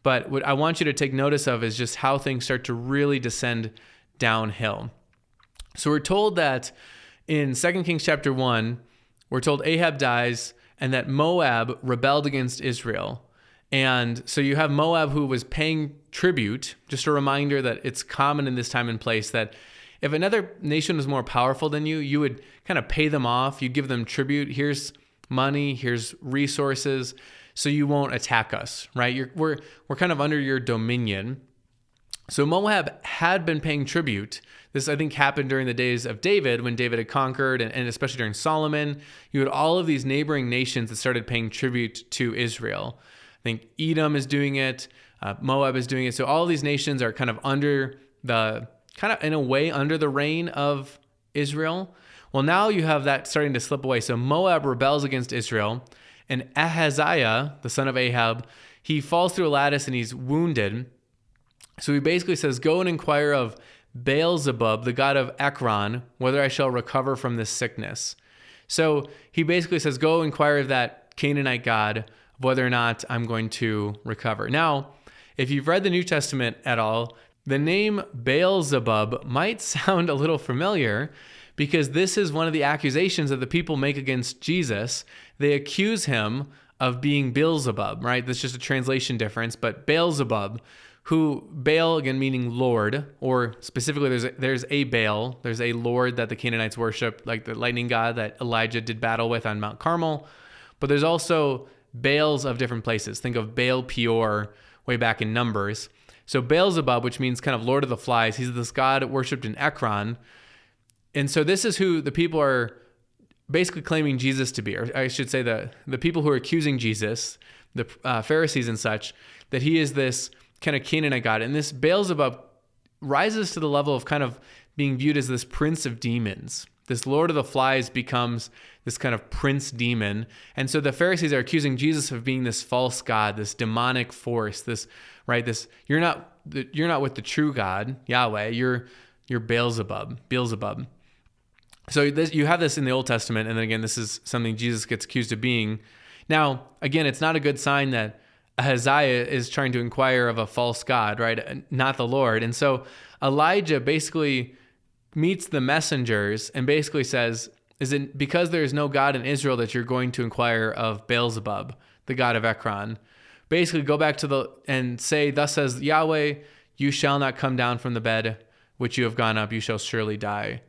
[SPEAKER 1] But what I want you to take notice of is just how things start to really descend downhill. So we're told that in 2 Kings chapter 1, we're told Ahab dies and that Moab rebelled against Israel. And so you have Moab who was paying tribute. Just a reminder that it's common in this time and place that if another nation was more powerful than you, you would kind of pay them off. You give them tribute. Here's money. Here's resources. So you won't attack us, right? We're kind of under your dominion. So Moab had been paying tribute. This, I think, happened during the days of David, when David had conquered, and especially during Solomon. You had all of these neighboring nations that started paying tribute to Israel. I think Edom is doing it. Moab is doing it. So all of these nations are kind of in a way, under the reign of Israel. Well, now you have that starting to slip away. So Moab rebels against Israel, and Ahaziah, the son of Ahab, he falls through a lattice and he's wounded. So he basically says, go and inquire of Beelzebub, the god of Ekron, whether I shall recover from this sickness. So he basically says, go inquire of that Canaanite god, whether or not I'm going to recover. Now, if you've read the New Testament at all, the name Beelzebub might sound a little familiar because this is one of the accusations that the people make against Jesus. They accuse him of being Beelzebub, right? That's just a translation difference, but Beelzebub, who Baal, again, meaning Lord, or specifically there's a Baal, there's a Lord that the Canaanites worship, like the lightning god that Elijah did battle with on Mount Carmel. But there's also Baals of different places. Think of Baal Peor way back in Numbers. So Beelzebub, which means kind of Lord of the Flies, he's this god worshipped in Ekron. And so this is who the people are basically claiming Jesus to be, or I should say the people who are accusing Jesus, the Pharisees and such, that he is this kind of Canaanite god. And this Beelzebub rises to the level of kind of being viewed as this prince of demons. This Lord of the Flies becomes this kind of prince demon. And so the Pharisees are accusing Jesus of being this false god, this demonic force, this you're not with the true God, Yahweh, you're Beelzebub. So you have this in the Old Testament, and then again, this is something Jesus gets accused of being. Now, again, it's not a good sign that Ahaziah is trying to inquire of a false god, right? Not the Lord. And so Elijah basically meets the messengers and basically says, is it because there is no God in Israel that you're going to inquire of Beelzebub, the god of Ekron? Basically go back and say, thus says Yahweh, you shall not come down from the bed which you have gone up, you shall surely die.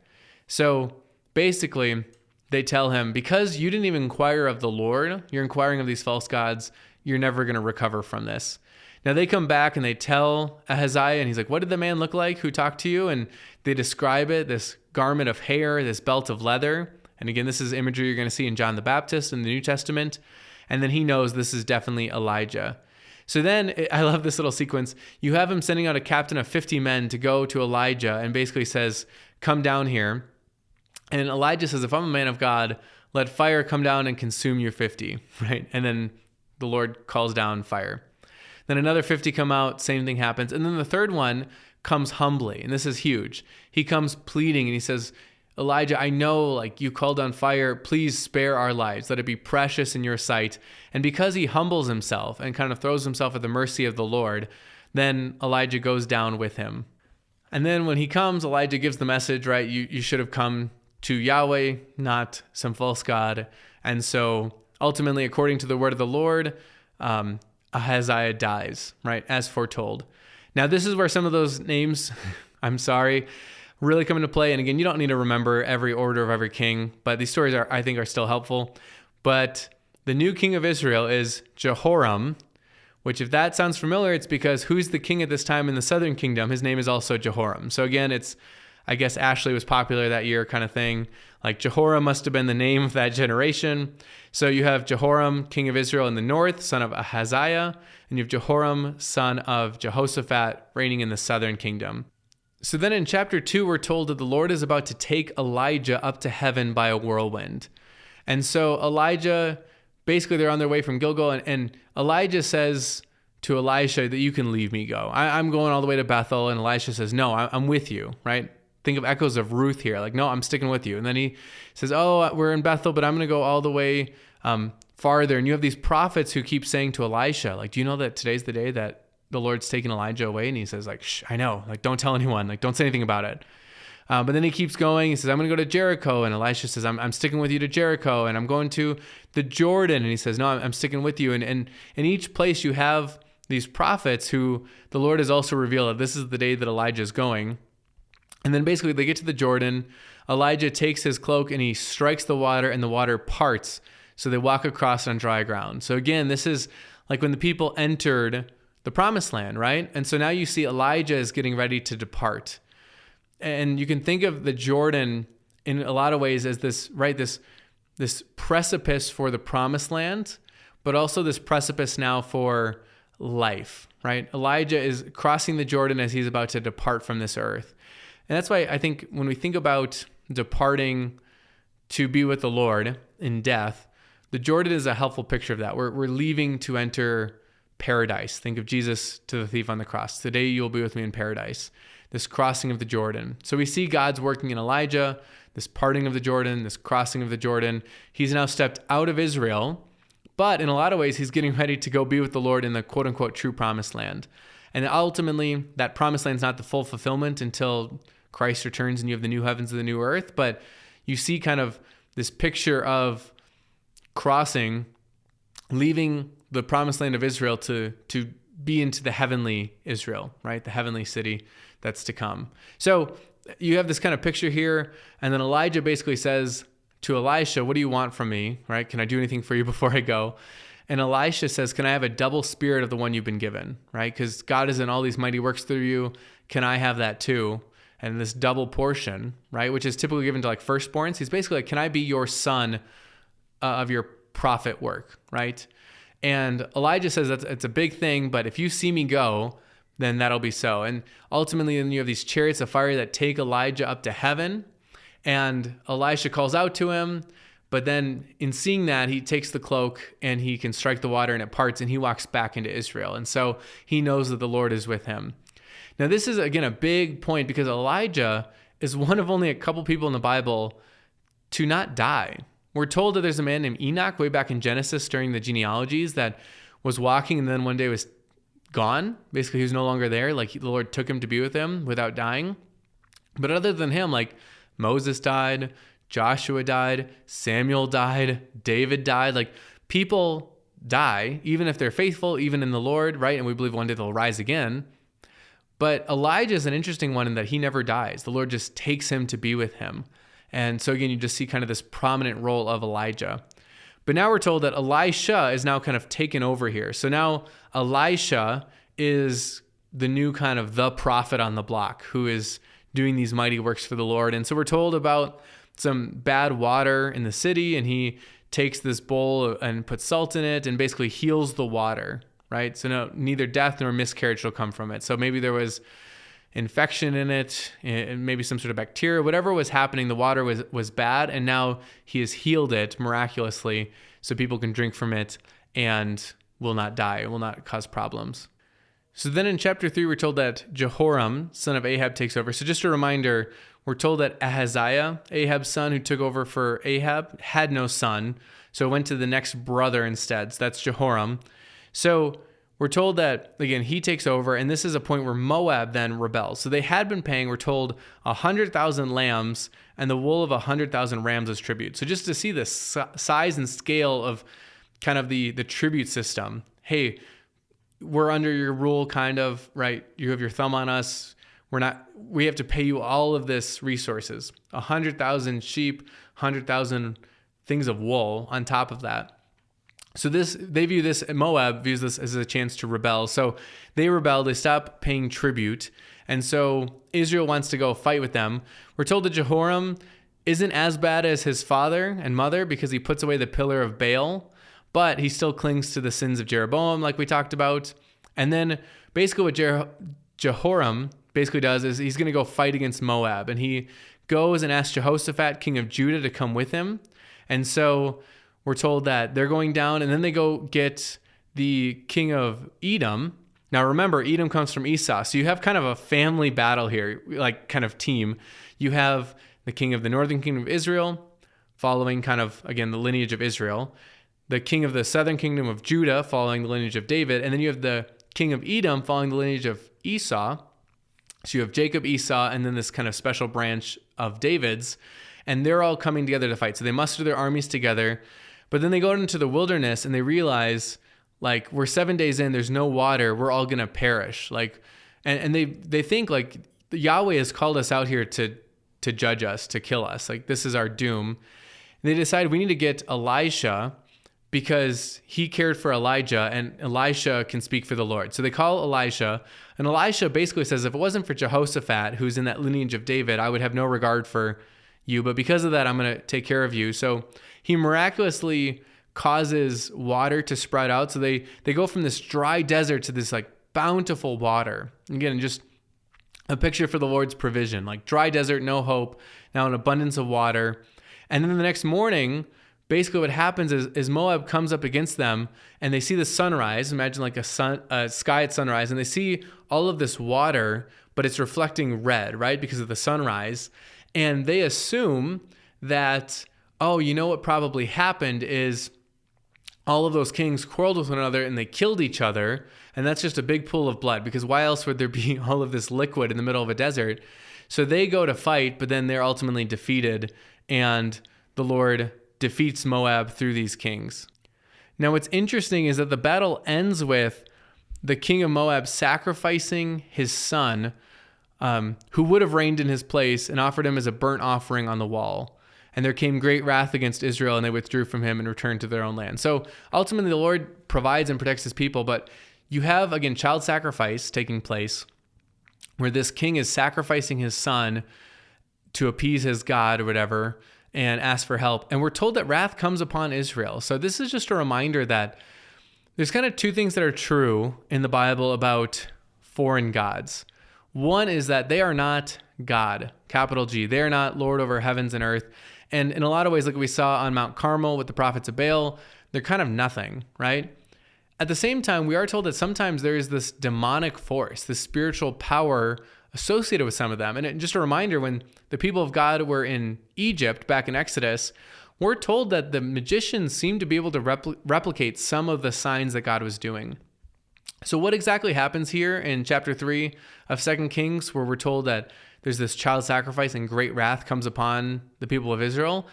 [SPEAKER 1] So basically they tell him, because you didn't even inquire of the Lord, you're inquiring of these false gods, you're never going to recover from this. Now they come back and they tell Ahaziah, and he's like, what did the man look like who talked to you? And they describe it, this garment of hair, this belt of leather. And again, this is imagery you're going to see in John the Baptist in the New Testament. And then he knows this is definitely Elijah. So then, I love this little sequence. You have him sending out a captain of 50 men to go to Elijah and basically says, come down here. And Elijah says, if I'm a man of God, let fire come down and consume your 50, right? And then the Lord calls down fire. Then another 50 come out, same thing happens. And then the third one comes humbly, and this is huge. He comes pleading and he says, Elijah, I know you called on fire, please spare our lives. Let it be precious in your sight. And because he humbles himself and kind of throws himself at the mercy of the Lord, then Elijah goes down with him. And then when he comes, Elijah gives the message, right? You should have come to Yahweh, not some false god. And so ultimately, according to the word of the Lord, Ahaziah dies, right? As foretold. Now, this is where some of those names, I'm sorry, really come into play. And again, you don't need to remember every order of every king, but these stories I think are still helpful. But the new king of Israel is Jehoram, which if that sounds familiar, it's because who's the king at this time in the southern kingdom? His name is also Jehoram. So again, I guess Ashley was popular that year kind of thing. Jehoram must have been the name of that generation. So you have Jehoram, king of Israel in the north, son of Ahaziah, and you have Jehoram, son of Jehoshaphat, reigning in the southern kingdom. So then in chapter 2, we're told that the Lord is about to take Elijah up to heaven by a whirlwind. And so Elijah, basically they're on their way from Gilgal, and Elijah says to Elisha that you can leave me go. I'm going all the way to Bethel, and Elisha says, no, I'm with you, right? Think of echoes of Ruth here. No, I'm sticking with you. And then he says, oh, we're in Bethel, but I'm going to go all the way farther. And you have these prophets who keep saying to Elisha, do you know that today's the day that the Lord's taking Elijah away? And he says, shh, I know. Don't tell anyone. Don't say anything about it. But then he keeps going. He says, I'm going to go to Jericho. And Elisha says, I'm sticking with you to Jericho. And I'm going to the Jordan. And he says, no, I'm sticking with you. And in each place you have these prophets who the Lord has also revealed that this is the day that Elijah is going. And then basically they get to the Jordan. Elijah takes his cloak and he strikes the water, and the water parts. So they walk across on dry ground. So again, this is like when the people entered the promised land, right? And so now you see Elijah is getting ready to depart. And you can think of the Jordan in a lot of ways as this, right? This precipice for the promised land, but also this precipice now for life, right? Elijah is crossing the Jordan as he's about to depart from this earth. And that's why I think when we think about departing to be with the Lord in death, the Jordan is a helpful picture of that. We're leaving to enter paradise. Think of Jesus to the thief on the cross. Today you will be with me in paradise. This crossing of the Jordan. So we see God's working in Elijah, this parting of the Jordan, this crossing of the Jordan. He's now stepped out of Israel, But in a lot of ways, he's getting ready to go be with the Lord in the quote unquote true promised land. And ultimately, that promised land is not the full fulfillment until Christ returns and you have the new heavens and the new earth. But you see kind of this picture of crossing, leaving the promised land of Israel to be into the heavenly Israel, right? The heavenly city that's to come. So you have this kind of picture here. And then Elijah basically says to Elisha, what do you want from me, right? Can I do anything for you before I go? And Elisha says, can I have a double spirit of the one you've been given, right? Because God is in all these mighty works through you. Can I have that too? And this double portion, right? Which is typically given to like firstborns. He's basically like, can I be your son of your prophet work, right? And Elijah says that's it's a big thing, but if you see me go, then that'll be so. And ultimately, then you have these chariots of fire that take Elijah up to heaven. And Elisha calls out to him, but then in seeing that, he takes the cloak and he can strike the water and it parts and he walks back into Israel. And so he knows that the Lord is with him. Now, this is, again, a big point because Elijah is one of only a couple people in the Bible to not die. We're told that there's a man named Enoch way back in Genesis during the genealogies that was walking and then one day was gone. Basically, he was no longer there. Like the Lord took him to be with him without dying. But other than him, like Moses died, Joshua died, Samuel died, David died. Like people die, even if they're faithful, even in the Lord, right? And we believe one day they'll rise again. But Elijah is an interesting one in that he never dies. The Lord just takes him to be with him. And so again, you just see kind of this prominent role of Elijah. But now we're told that Elisha is now kind of taken over here. So now Elisha is the new kind of the prophet on the block who is doing these mighty works for the Lord. And so we're told about some bad water in the city, and he takes this bowl and puts salt in it and basically heals the water, right? So no, neither death nor miscarriage will come from it. So maybe there was infection in it, and maybe some sort of bacteria, whatever was happening, the water was bad, and now he has healed it miraculously so people can drink from it and will not die, will not cause problems. So then in chapter 3, we're told that Jehoram, son of Ahab, takes over. So just a reminder, we're told that Ahaziah, Ahab's son who took over for Ahab, had no son, so went to the next brother instead. So that's Jehoram. So we're told that, again, he takes over, and this is a point where Moab then rebels. So they had been paying, we're told, 100,000 lambs and the wool of 100,000 rams as tribute. So just to see the size and scale of kind of the tribute system. Hey, we're under your rule, kind of, right? You have your thumb on us. We have to pay you all of this resources. 100,000 sheep, 100,000 things of wool on top of that. So Moab views this as a chance to rebel. So they rebel, they stop paying tribute. And so Israel wants to go fight with them. We're told that Jehoram isn't as bad as his father and mother because he puts away the pillar of Baal, but he still clings to the sins of Jeroboam like we talked about. And then basically what Jehoram basically does is he's going to go fight against Moab. And he goes and asks Jehoshaphat, king of Judah, to come with him. And so we're told that they're going down, and then they go get the king of Edom. Now remember, Edom comes from Esau, so you have kind of a family battle here, like kind of team. You have the king of the northern kingdom of Israel, following kind of, again, the lineage of Israel. The king of the southern kingdom of Judah, following the lineage of David. And then you have the king of Edom, following the lineage of Esau. So you have Jacob, Esau, and then this kind of special branch of David's. And they're all coming together to fight. So they muster their armies together. But then they go into the wilderness and they realize, like, we're 7 days in, there's no water, we're all going to perish. Like, and they think, like, Yahweh has called us out here to judge us, to kill us. Like, this is our doom. And they decide we need to get Elisha because he cared for Elijah and Elisha can speak for the Lord. So they call Elisha, and Elisha basically says, if it wasn't for Jehoshaphat, who's in that lineage of David, I would have no regard for you, but because of that, I'm going to take care of you. So he miraculously causes water to sprout out. So they go from this dry desert to this like bountiful water. Again, just a picture for the Lord's provision, like dry desert, no hope, now an abundance of water. And then the next morning, basically what happens is Moab comes up against them and they see the sunrise. Imagine like a sky at sunrise, and they see all of this water, but it's reflecting red, right? Because of the sunrise. And they assume that, oh, you know what probably happened is all of those kings quarreled with one another and they killed each other. And that's just a big pool of blood, because why else would there be all of this liquid in the middle of a desert? So they go to fight, but then they're ultimately defeated, and the Lord defeats Moab through these kings. Now, what's interesting is that the battle ends with the king of Moab sacrificing his son, who would have reigned in his place, and offered him as a burnt offering on the wall. And there came great wrath against Israel, and they withdrew from him and returned to their own land. So ultimately, the Lord provides and protects his people. But you have, again, child sacrifice taking place, where this king is sacrificing his son to appease his God or whatever, and ask for help. And we're told that wrath comes upon Israel. So this is just a reminder that there's kind of two things that are true in the Bible about foreign gods. One is that they are not God, capital G. They are not Lord over heavens and earth. And in a lot of ways, like we saw on Mount Carmel with the prophets of Baal, they're kind of nothing, right? At the same time, we are told that sometimes there is this demonic force, this spiritual power associated with some of them. And just a reminder, when the people of God were in Egypt back in Exodus, we're told that the magicians seemed to be able to replicate some of the signs that God was doing. So what exactly happens here in chapter 3 of 2 Kings, where we're told that there's this child sacrifice and great wrath comes upon the people of Israel?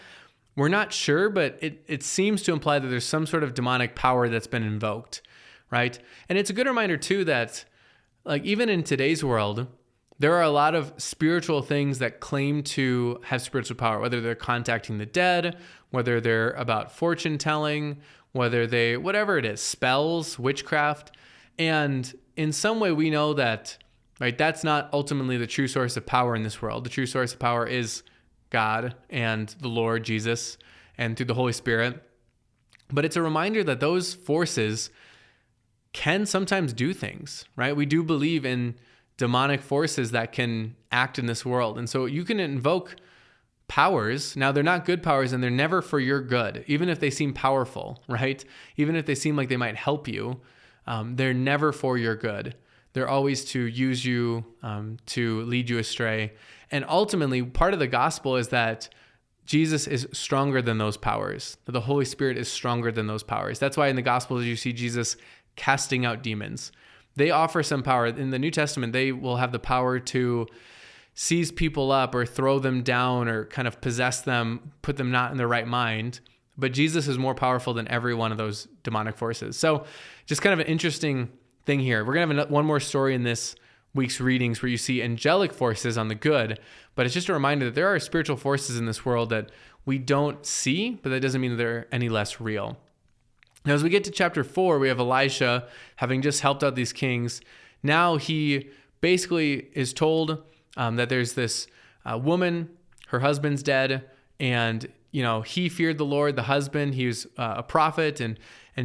[SPEAKER 1] We're not sure, but it seems to imply that there's some sort of demonic power that's been invoked, right? And it's a good reminder too that, like, even in today's world, there are a lot of spiritual things that claim to have spiritual power, whether they're contacting the dead, whether they're about fortune telling, whatever it is, spells, witchcraft. And in some way we know that, right, that's not ultimately the true source of power in this world. The true source of power is God and the Lord Jesus and through the Holy Spirit. But it's a reminder that those forces can sometimes do things, right? We do believe in demonic forces that can act in this world. And so you can invoke powers. Now, they're not good powers, and they're never for your good, even if they seem powerful, right? Even if they seem like they might help you, they're never for your good. They're always to use you, to lead you astray. And ultimately, part of the gospel is that Jesus is stronger than those powers. That the Holy Spirit is stronger than those powers. That's why in the Gospels you see Jesus casting out demons. They offer some power. In the New Testament, they will have the power to seize people up or throw them down or kind of possess them, put them not in their right mind. But Jesus is more powerful than every one of those demonic forces. So just kind of an interesting thing here. We're going to have one more story in this week's readings where you see angelic forces on the good, but it's just a reminder that there are spiritual forces in this world that we don't see, but that doesn't mean that they're any less real. Now, as we get to chapter 4, we have Elisha having just helped out these kings. Now he basically is told that there's this woman, her husband's dead, and he feared the Lord, the husband. He was a prophet, and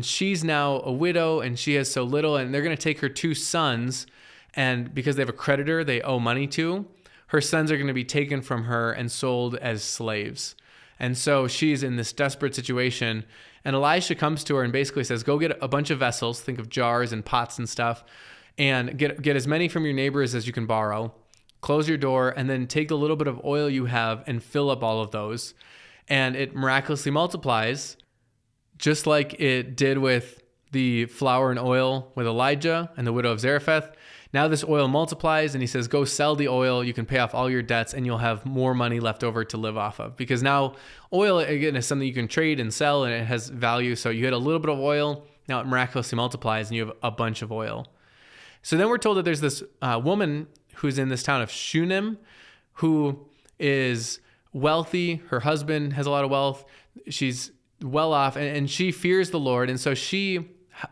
[SPEAKER 1] she's now a widow, and she has so little, and they're going to take her 2 sons, and because they have a creditor they owe money to, her sons are going to be taken from her and sold as slaves. And so she's in this desperate situation, and Elisha comes to her and basically says, go get a bunch of vessels, think of jars and pots and stuff, and get as many from your neighbors as you can borrow, close your door, and then take the little bit of oil you have and fill up all of those. And it miraculously multiplies, just like it did with the flour and oil with Elijah and the widow of Zarephath. Now this oil multiplies, and he says, go sell the oil. You can pay off all your debts, and you'll have more money left over to live off of. Because now oil, again, is something you can trade and sell, and it has value. So you had a little bit of oil. Now it miraculously multiplies, and you have a bunch of oil. So then we're told that there's this woman who's in this town of Shunem who is wealthy. Her husband has a lot of wealth. She's well off, and she fears the Lord. And so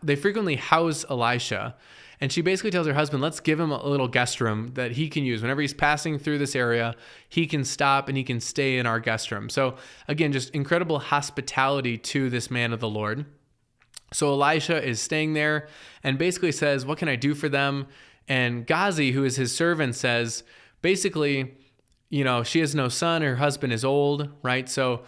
[SPEAKER 1] they frequently house Elisha. And she basically tells her husband, let's give him a little guest room that he can use. Whenever he's passing through this area, he can stop and he can stay in our guest room. So again, just incredible hospitality to this man of the Lord. So Elisha is staying there and basically says, what can I do for them? And Gazi, who is his servant, says, basically, she has no son. Her husband is old, right? So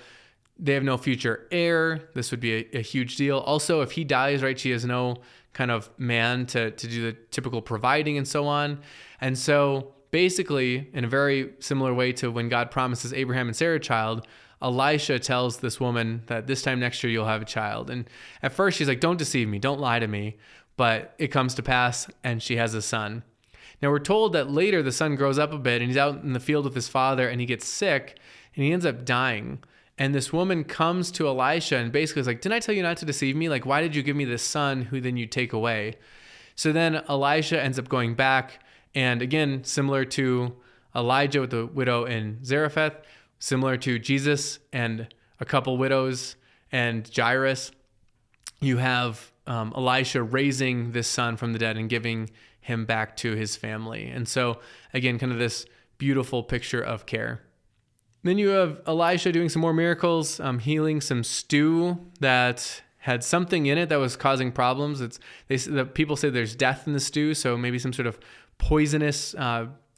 [SPEAKER 1] they have no future heir. This would be a huge deal. Also, if he dies, right, she has no kind of man to do the typical providing and so on. And so basically, in a very similar way to when God promises Abraham and Sarah a child, Elisha tells this woman that this time next year you'll have a child. And at first she's like, don't deceive me, don't lie to me. But it comes to pass, and she has a son. Now we're told that later the son grows up a bit, and he's out in the field with his father, and he gets sick, and he ends up dying. And this woman comes to Elisha and basically is like, didn't I tell you not to deceive me? Like, why did you give me this son who then you take away? So then Elisha ends up going back, and again, similar to Elijah with the widow in Zarephath, similar to Jesus and a couple widows and Jairus, you have Elisha raising this son from the dead and giving him back to his family. And so again, kind of this beautiful picture of care. Then you have Elisha doing some more miracles, healing some stew that had something in it that was causing problems. The people say there's death in the stew, so maybe some sort of poisonous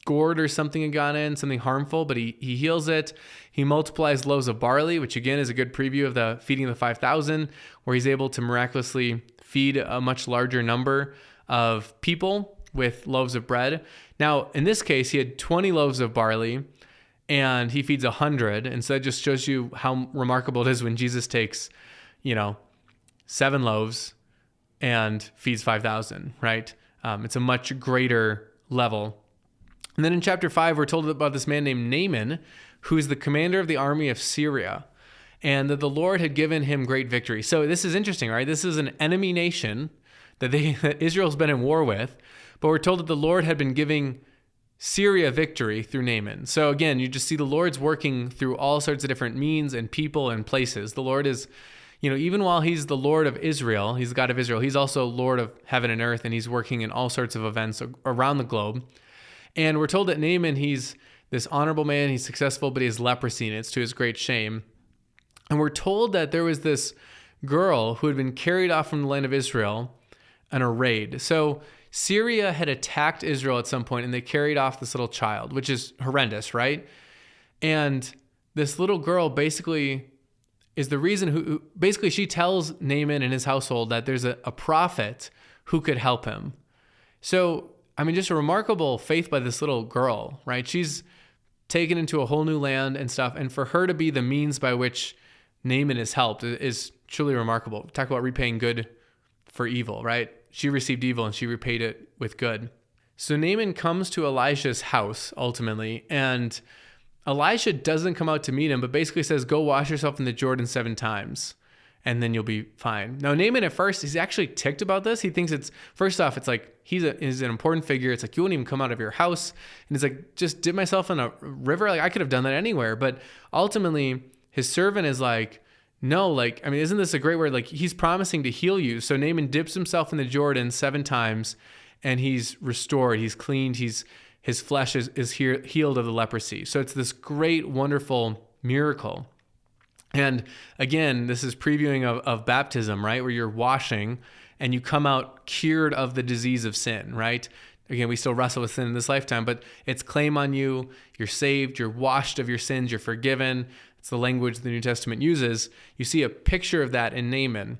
[SPEAKER 1] gourd or something had gone in, something harmful, but he heals it. He multiplies loaves of barley, which again is a good preview of the feeding of the 5,000, where he's able to miraculously feed a much larger number of people with loaves of bread. Now, in this case, he had 20 loaves of barley, and he feeds 100. And so that just shows you how remarkable it is when Jesus takes, 7 loaves and feeds 5,000, right? It's a much greater level. And then in chapter 5, we're told about this man named Naaman, who's the commander of the army of Syria, and that the Lord had given him great victory. So this is interesting, right? This is an enemy nation that Israel's been in war with, but we're told that the Lord had been giving Syria victory through Naaman. So again, you just see the Lord's working through all sorts of different means and people and places. The Lord is, even while he's the Lord of Israel, he's the God of Israel, he's also Lord of heaven and earth, and he's working in all sorts of events around the globe. And we're told that Naaman, he's this honorable man, he's successful, but he has leprosy, and it's to his great shame. And we're told that there was this girl who had been carried off from the land of Israel in a raid. So Syria had attacked Israel at some point, and they carried off this little child, which is horrendous, right? And this little girl basically is the reason who basically she tells Naaman and his household that there's a prophet who could help him. So, just a remarkable faith by this little girl, right? She's taken into a whole new land and stuff. And for her to be the means by which Naaman is helped is truly remarkable. Talk about repaying good for evil, right? She received evil and she repaid it with good. So Naaman comes to Elisha's house ultimately, and Elisha doesn't come out to meet him, but basically says, go wash yourself in the Jordan 7 times, and then you'll be fine. Now, Naaman at first, he's actually ticked about this. He thinks first off, it's like, he's an important figure. It's like, you won't even come out of your house. And he's like, just dip myself in a river. Like, I could have done that anywhere. But ultimately, his servant is like, no, isn't this a great word? Like, he's promising to heal you. So Naaman dips himself in the Jordan 7 times, and he's restored. He's cleaned. His flesh is healed of the leprosy. So it's this great, wonderful miracle. And again, this is previewing of baptism, right? Where you're washing and you come out cured of the disease of sin, right? Again, we still wrestle with sin in this lifetime, but it's claim on you. You're saved. You're washed of your sins. You're forgiven. It's the language the New Testament uses. You see a picture of that in Naaman.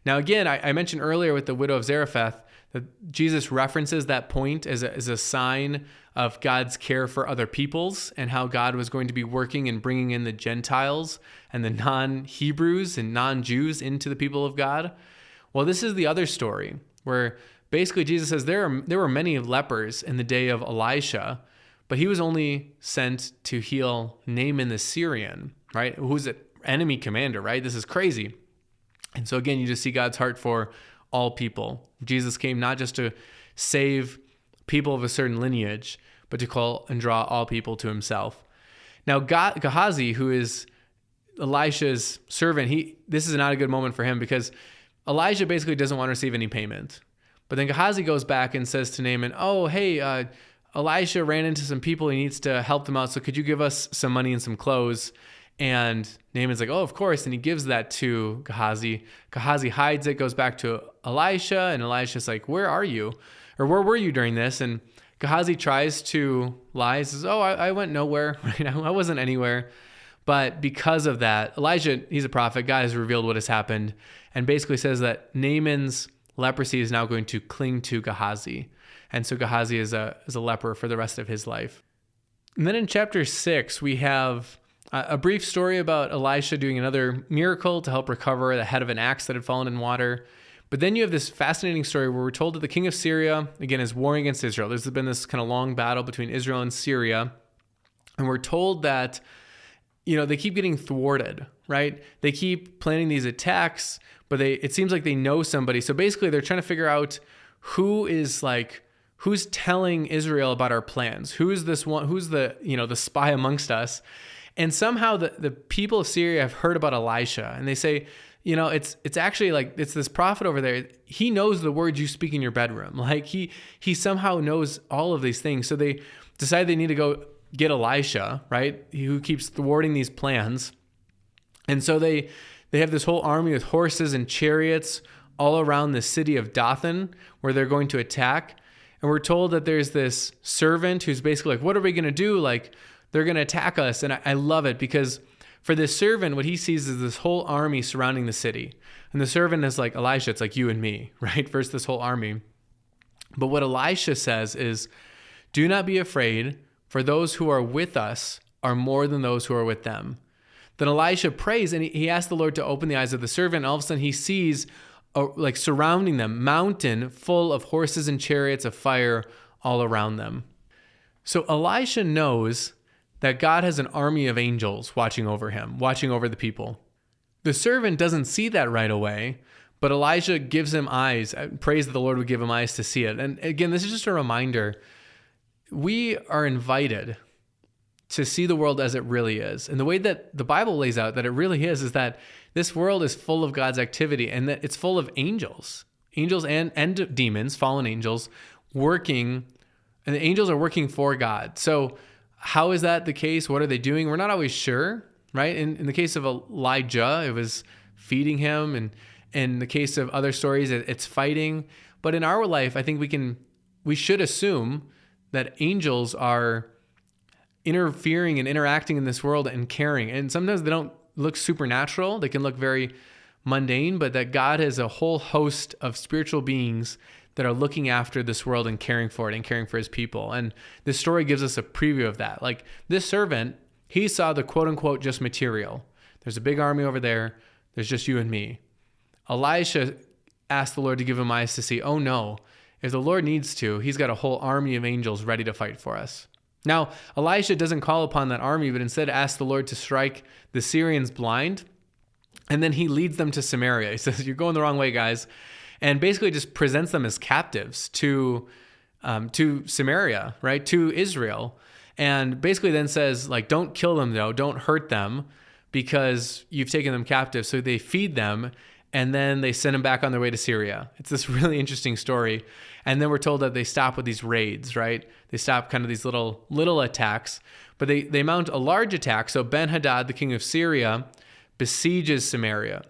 [SPEAKER 1] Now, again, I mentioned earlier with the widow of Zarephath that Jesus references that point as a sign of God's care for other peoples and how God was going to be working and bringing in the Gentiles and the non-Hebrews and non-Jews into the people of God. Well, this is the other story where basically Jesus says there were many lepers in the day of Elisha, but he was only sent to heal Naaman the Syrian, right? Who's an enemy commander, right? This is crazy. And so again, you just see God's heart for all people. Jesus came not just to save people of a certain lineage, but to call and draw all people to himself. Now, Gehazi, who is Elisha's servant, this is not a good moment for him because Elijah basically doesn't want to receive any payment. But then Gehazi goes back and says to Naaman, oh, hey, Elisha ran into some people. He needs to help them out. So could you give us some money and some clothes? And Naaman's like, oh, of course. And he gives that to Gehazi. Gehazi hides it, goes back to Elisha. And Elisha's like, where are you? Or where were you during this? And Gehazi tries to lie, says, oh, I went nowhere. Right? I wasn't anywhere. But because of that, Elijah, he's a prophet. God has revealed what has happened and basically says that Naaman's leprosy is now going to cling to Gehazi. And so Gehazi is a leper for the rest of his life. And then in chapter 6, we have A brief story about Elisha doing another miracle to help recover the head of an axe that had fallen in water. But then you have this fascinating story where we're told that the king of Syria, again, is warring against Israel. There's been this kind of long battle between Israel and Syria. And we're told that, they keep getting thwarted, right? They keep planning these attacks, but it seems like they know somebody. So basically they're trying to figure out who's telling Israel about our plans? Who's this one? Who's the spy amongst us? And somehow the people of Syria have heard about Elisha, and they say, it's actually like, it's this prophet over there. He knows the words you speak in your bedroom. Like he somehow knows all of these things. So they decide they need to go get Elisha, right? Who keeps thwarting these plans. And so they have this whole army with horses and chariots all around the city of Dothan where they're going to attack. And we're told that there's this servant who's basically like, what are we going to do? Like, they're going to attack us. And I love it because for this servant, what he sees is this whole army surrounding the city. And the servant is like, Elisha, it's like you and me, right? Versus this whole army. But what Elisha says is, do not be afraid, for those who are with us are more than those who are with them. Then Elisha prays and he asks the Lord to open the eyes of the servant. And all of a sudden he sees, like surrounding them, mountain full of horses and chariots of fire all around them. So Elisha knows that God has an army of angels watching over him, watching over the people. The servant doesn't see that right away, but Elijah gives him eyes, prays that the Lord would give him eyes to see it. And again, this is just a reminder. We are invited to see the world as it really is. And the way that the Bible lays out that it really is that this world is full of God's activity and that it's full of angels and demons, fallen angels, working, and the angels are working for God. So how is that the case? What are they doing? We're not always sure, right? In the case of Elijah, it was feeding him. And in the case of other stories, it's fighting. But in our life, I think we should assume that angels are interfering and interacting in this world and caring. And sometimes they don't look supernatural. They can look very mundane, but that God has a whole host of spiritual beings that are looking after this world and caring for it and caring for his people. And this story gives us a preview of that. Like this servant, he saw the quote unquote just material. There's a big army over there. There's just you and me. Elisha asked the Lord to give him eyes to see, oh no, if the Lord needs to, he's got a whole army of angels ready to fight for us. Now, Elisha doesn't call upon that army, but instead asks the Lord to strike the Syrians blind. And then he leads them to Samaria. He says, you're going the wrong way, guys. And basically just presents them as captives to Samaria, right? To Israel. And basically then says, like, don't kill them though. Don't hurt them because you've taken them captive. So they feed them and then they send them back on their way to Syria. It's this really interesting story. And then we're told that they stop with these raids, right? They stop kind of these little attacks, but they mount a large attack. So Ben-Hadad, the king of Syria, besieges Samaria.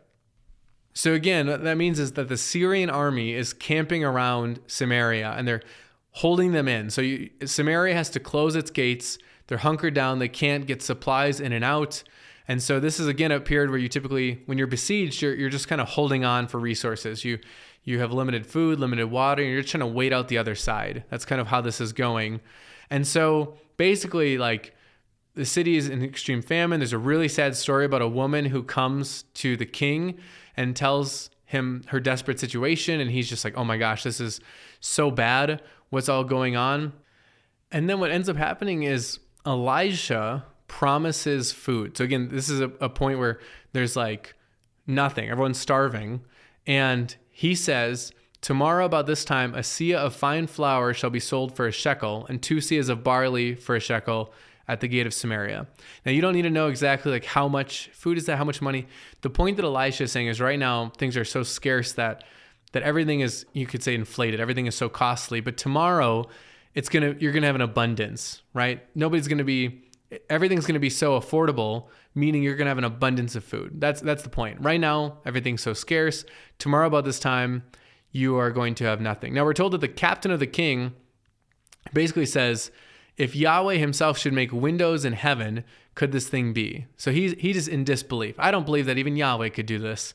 [SPEAKER 1] So again, what that means is that the Syrian army is camping around Samaria and they're holding them in. So Samaria has to close its gates. They're hunkered down. They can't get supplies in and out. And so this is, again, a period where you typically, when you're besieged, you're just kind of holding on for resources. You have limited food, limited water, and you're just trying to wait out the other side. That's kind of how this is going. And so basically, like, the city is in extreme famine. There's a really sad story about a woman who comes to the king and tells him her desperate situation. And he's just like, oh my gosh, this is so bad. What's all going on? And then what ends up happening is Elisha promises food. So again, this is a point where there's like nothing. Everyone's starving. And he says, tomorrow about this time, a seah of fine flour shall be sold for a shekel and 2 seahs of barley for a shekel at the gate of Samaria. Now, you don't need to know exactly like how much food is that, how much money. The point that Elisha is saying is right now, things are so scarce that everything is, you could say, inflated. Everything is so costly. But tomorrow, you're going to have an abundance, right? Everything's going to be so affordable, meaning you're going to have an abundance of food. That's the point. Right now, everything's so scarce. Tomorrow about this time, you are going to have nothing. Now, we're told that the captain of the king basically says, if Yahweh himself should make windows in heaven, could this thing be? So he's just in disbelief. I don't believe that even Yahweh could do this.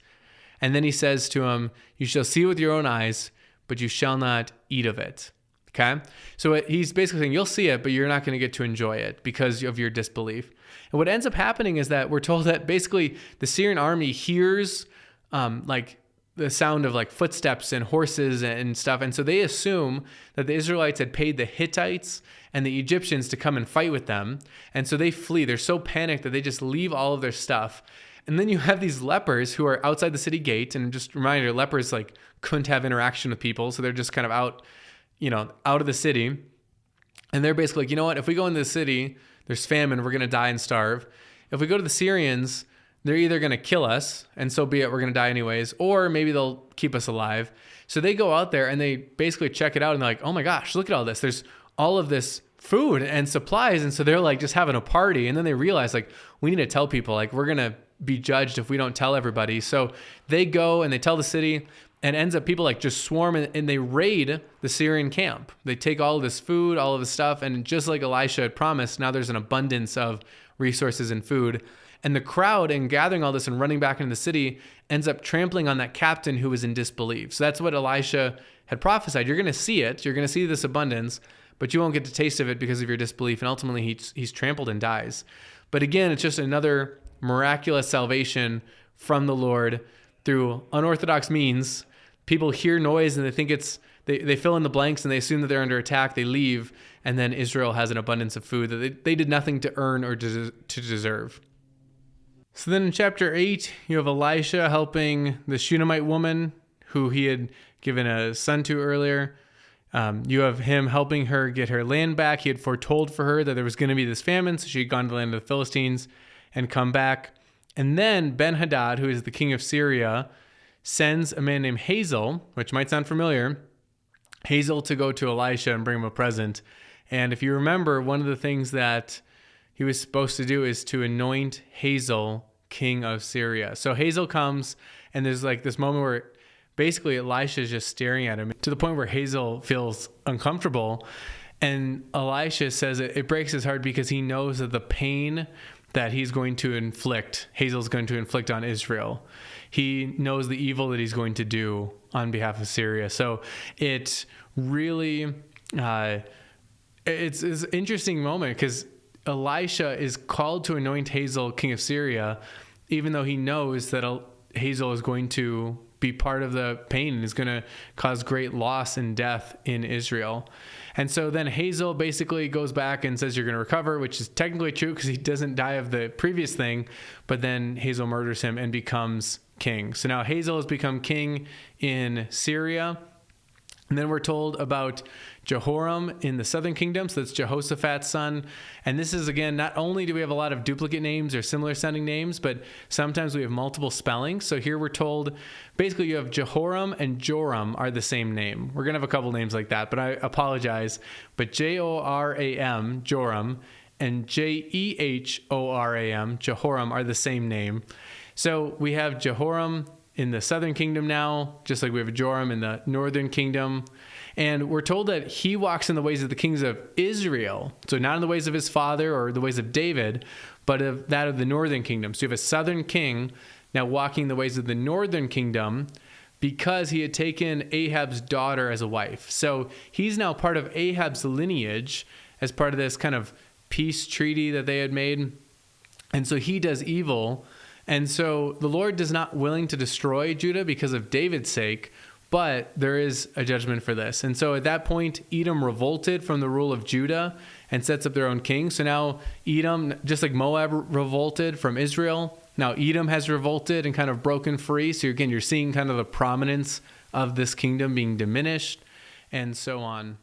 [SPEAKER 1] And then he says to him, you shall see with your own eyes, but you shall not eat of it. Okay. So he's basically saying, you'll see it, but you're not going to get to enjoy it because of your disbelief. And what ends up happening is that we're told that basically the Syrian army hears like the sound of like footsteps and horses and stuff. And so they assume that the Israelites had paid the Hittites and the Egyptians to come and fight with them. And so they flee. They're so panicked that they just leave all of their stuff. And then you have these lepers who are outside the city gate. And just a reminder, lepers like couldn't have interaction with people. So they're just kind of out of the city. And they're basically like, you know what? If we go into the city, there's famine. We're going to die and starve. If we go to the Syrians, they're either going to kill us, and so be it, we're going to die anyways, or maybe they'll keep us alive. So they go out there and they basically check it out and they're like, oh my gosh, look at all this. There's all of this food and supplies. And so they're like just having a party. And then they realize like, we need to tell people, like, we're going to be judged if we don't tell everybody. So they go and they tell the city, and ends up people like just swarm and they raid the Syrian camp. They take all of this food, all of this stuff. And just like Elisha had promised, now there's an abundance of resources and food. And the crowd, in gathering all this and running back into the city, ends up trampling on that captain who was in disbelief. So that's what Elisha had prophesied. You're going to see it. You're going to see this abundance, but you won't get to taste of it because of your disbelief. And ultimately, he's trampled and dies. But again, it's just another miraculous salvation from the Lord through unorthodox means. People hear noise and they think they fill in the blanks and they assume that they're under attack. They leave, and then Israel has an abundance of food that they did nothing to earn or to deserve. So then in chapter 8, you have Elisha helping the Shunammite woman who he had given a son to earlier. You have him helping her get her land back. He had foretold for her that there was going to be this famine, so she had gone to the land of the Philistines and come back. And then Ben-Hadad, who is the king of Syria, sends a man named Hazael, which might sound familiar, Hazael to go to Elisha and bring him a present. And if you remember, one of the things that he was supposed to do is to anoint Hazael king of Syria. So Hazael comes, and there's like this moment where basically Elisha is just staring at him to the point where Hazael feels uncomfortable. And Elisha says it breaks his heart because he knows that the pain that he's going to inflict, Hazael's going to inflict on Israel. He knows the evil that he's going to do on behalf of Syria. So it really, it's an interesting moment because Elisha is called to anoint Hazael king of Syria, even though he knows that Hazael is going to be part of the pain and is going to cause great loss and death in Israel. And so then Hazael basically goes back and says, you're going to recover, which is technically true because he doesn't die of the previous thing, but then Hazael murders him and becomes king. So now Hazael has become king in Syria. And then we're told about Jehoram in the southern kingdom. So that's Jehoshaphat's son. And this is, again, not only do we have a lot of duplicate names or similar sounding names, but sometimes we have multiple spellings. So here we're told, basically you have Jehoram and Joram are the same name. We're going to have a couple names like that, but I apologize. But Joram, Joram, and Jehoram, Jehoram are the same name. So we have Jehoram in the southern kingdom now, just like we have Joram in the northern kingdom. And we're told that he walks in the ways of the kings of Israel. So not in the ways of his father or the ways of David, but of that of the northern kingdom. So you have a southern king now walking the ways of the northern kingdom because he had taken Ahab's daughter as a wife. So he's now part of Ahab's lineage as part of this kind of peace treaty that they had made. And so he does evil. And so the Lord is not willing to destroy Judah because of David's sake, but there is a judgment for this. And so at that point, Edom revolted from the rule of Judah and sets up their own king. So now Edom, just like Moab revolted from Israel, now Edom has revolted and kind of broken free. So again, you're seeing kind of the prominence of this kingdom being diminished and so on.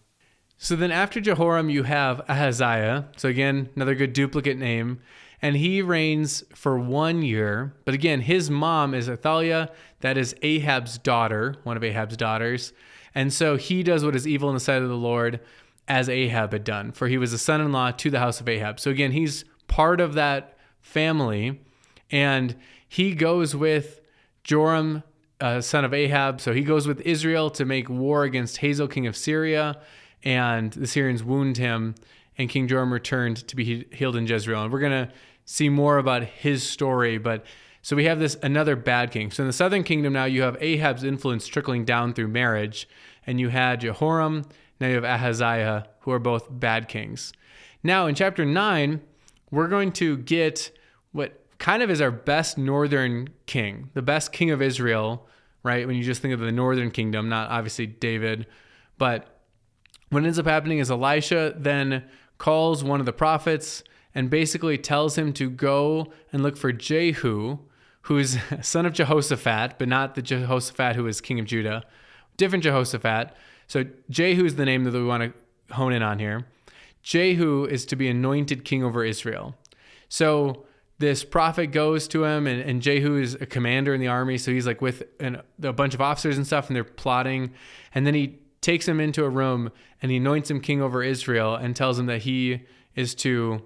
[SPEAKER 1] So then after Jehoram, you have Ahaziah. So again, another good duplicate name. And he reigns for 1 year. But again, his mom is Athaliah. That is Ahab's daughter, one of Ahab's daughters. And so he does what is evil in the sight of the Lord as Ahab had done. For he was a son-in-law to the house of Ahab. So again, he's part of that family. And he goes with Joram, son of Ahab. So he goes with Israel to make war against Hazael, king of Syria. And the Syrians wound him. And King Joram returned to be healed in Jezreel. And we're going to see more about his story. But so we have another bad king. So in the southern kingdom now, you have Ahab's influence trickling down through marriage. And you had Jehoram. Now you have Ahaziah, who are both bad kings. Now in chapter 9, we're going to get what kind of is our best northern king, the best king of Israel, right? When you just think of the northern kingdom, not obviously David, but what ends up happening is Elisha then calls one of the prophets and basically tells him to go and look for Jehu, who's son of Jehoshaphat, but not the Jehoshaphat who was king of Judah, different Jehoshaphat. So Jehu is the name that we want to hone in on here. Jehu is to be anointed king over Israel. So this prophet goes to him, and Jehu is a commander in the army, so he's like with a bunch of officers and stuff, and they're plotting. And then he takes him into a room, and he anoints him king over Israel and tells him that he is to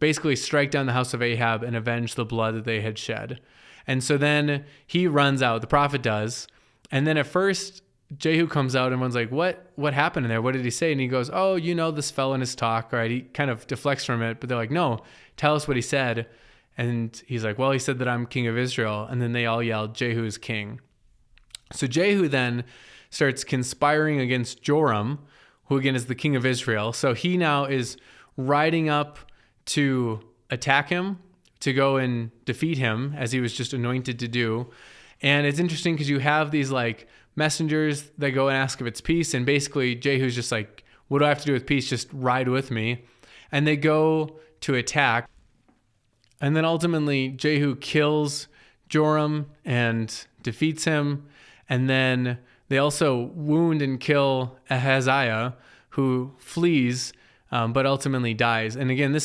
[SPEAKER 1] basically strike down the house of Ahab and avenge the blood that they had shed. And so then he runs out, the prophet does. And then at first, Jehu comes out and everyone's like, what happened in there? What did he say? And he goes, oh, this fellow in his talk, right? He kind of deflects from it, but they're like, no, tell us what he said. And he's like, well, he said that I'm king of Israel. And then they all yelled, Jehu is king. So Jehu then starts conspiring against Joram, who again is the king of Israel. So he now is riding up to attack him, to go and defeat him, as he was just anointed to do. And it's interesting because you have these like messengers that go and ask if it's peace. And basically Jehu's just like, what do I have to do with peace? Just ride with me. And they go to attack. And then ultimately Jehu kills Joram and defeats him. And then they also wound and kill Ahaziah, who flees, but ultimately dies. And again,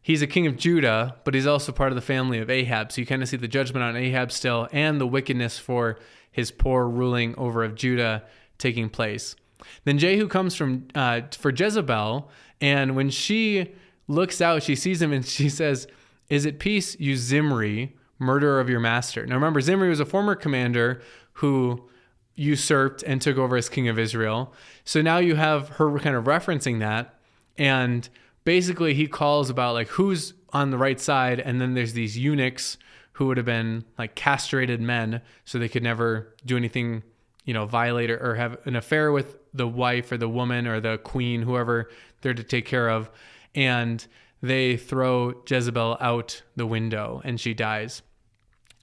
[SPEAKER 1] he's a king of Judah, but he's also part of the family of Ahab. So you kind of see the judgment on Ahab still, and the wickedness for his poor ruling over of Judah taking place. Then Jehu comes for Jezebel, and when she looks out, she sees him and she says, is it peace, you Zimri, murderer of your master? Now remember, Zimri was a former commander who usurped and took over as king of Israel. So now you have her kind of referencing that, and basically he calls about like who's on the right side, and then there's these eunuchs who would have been like castrated men, so they could never do anything, violate or have an affair with the wife or the woman or the queen, whoever they're to take care of. And they throw Jezebel out the window and she dies.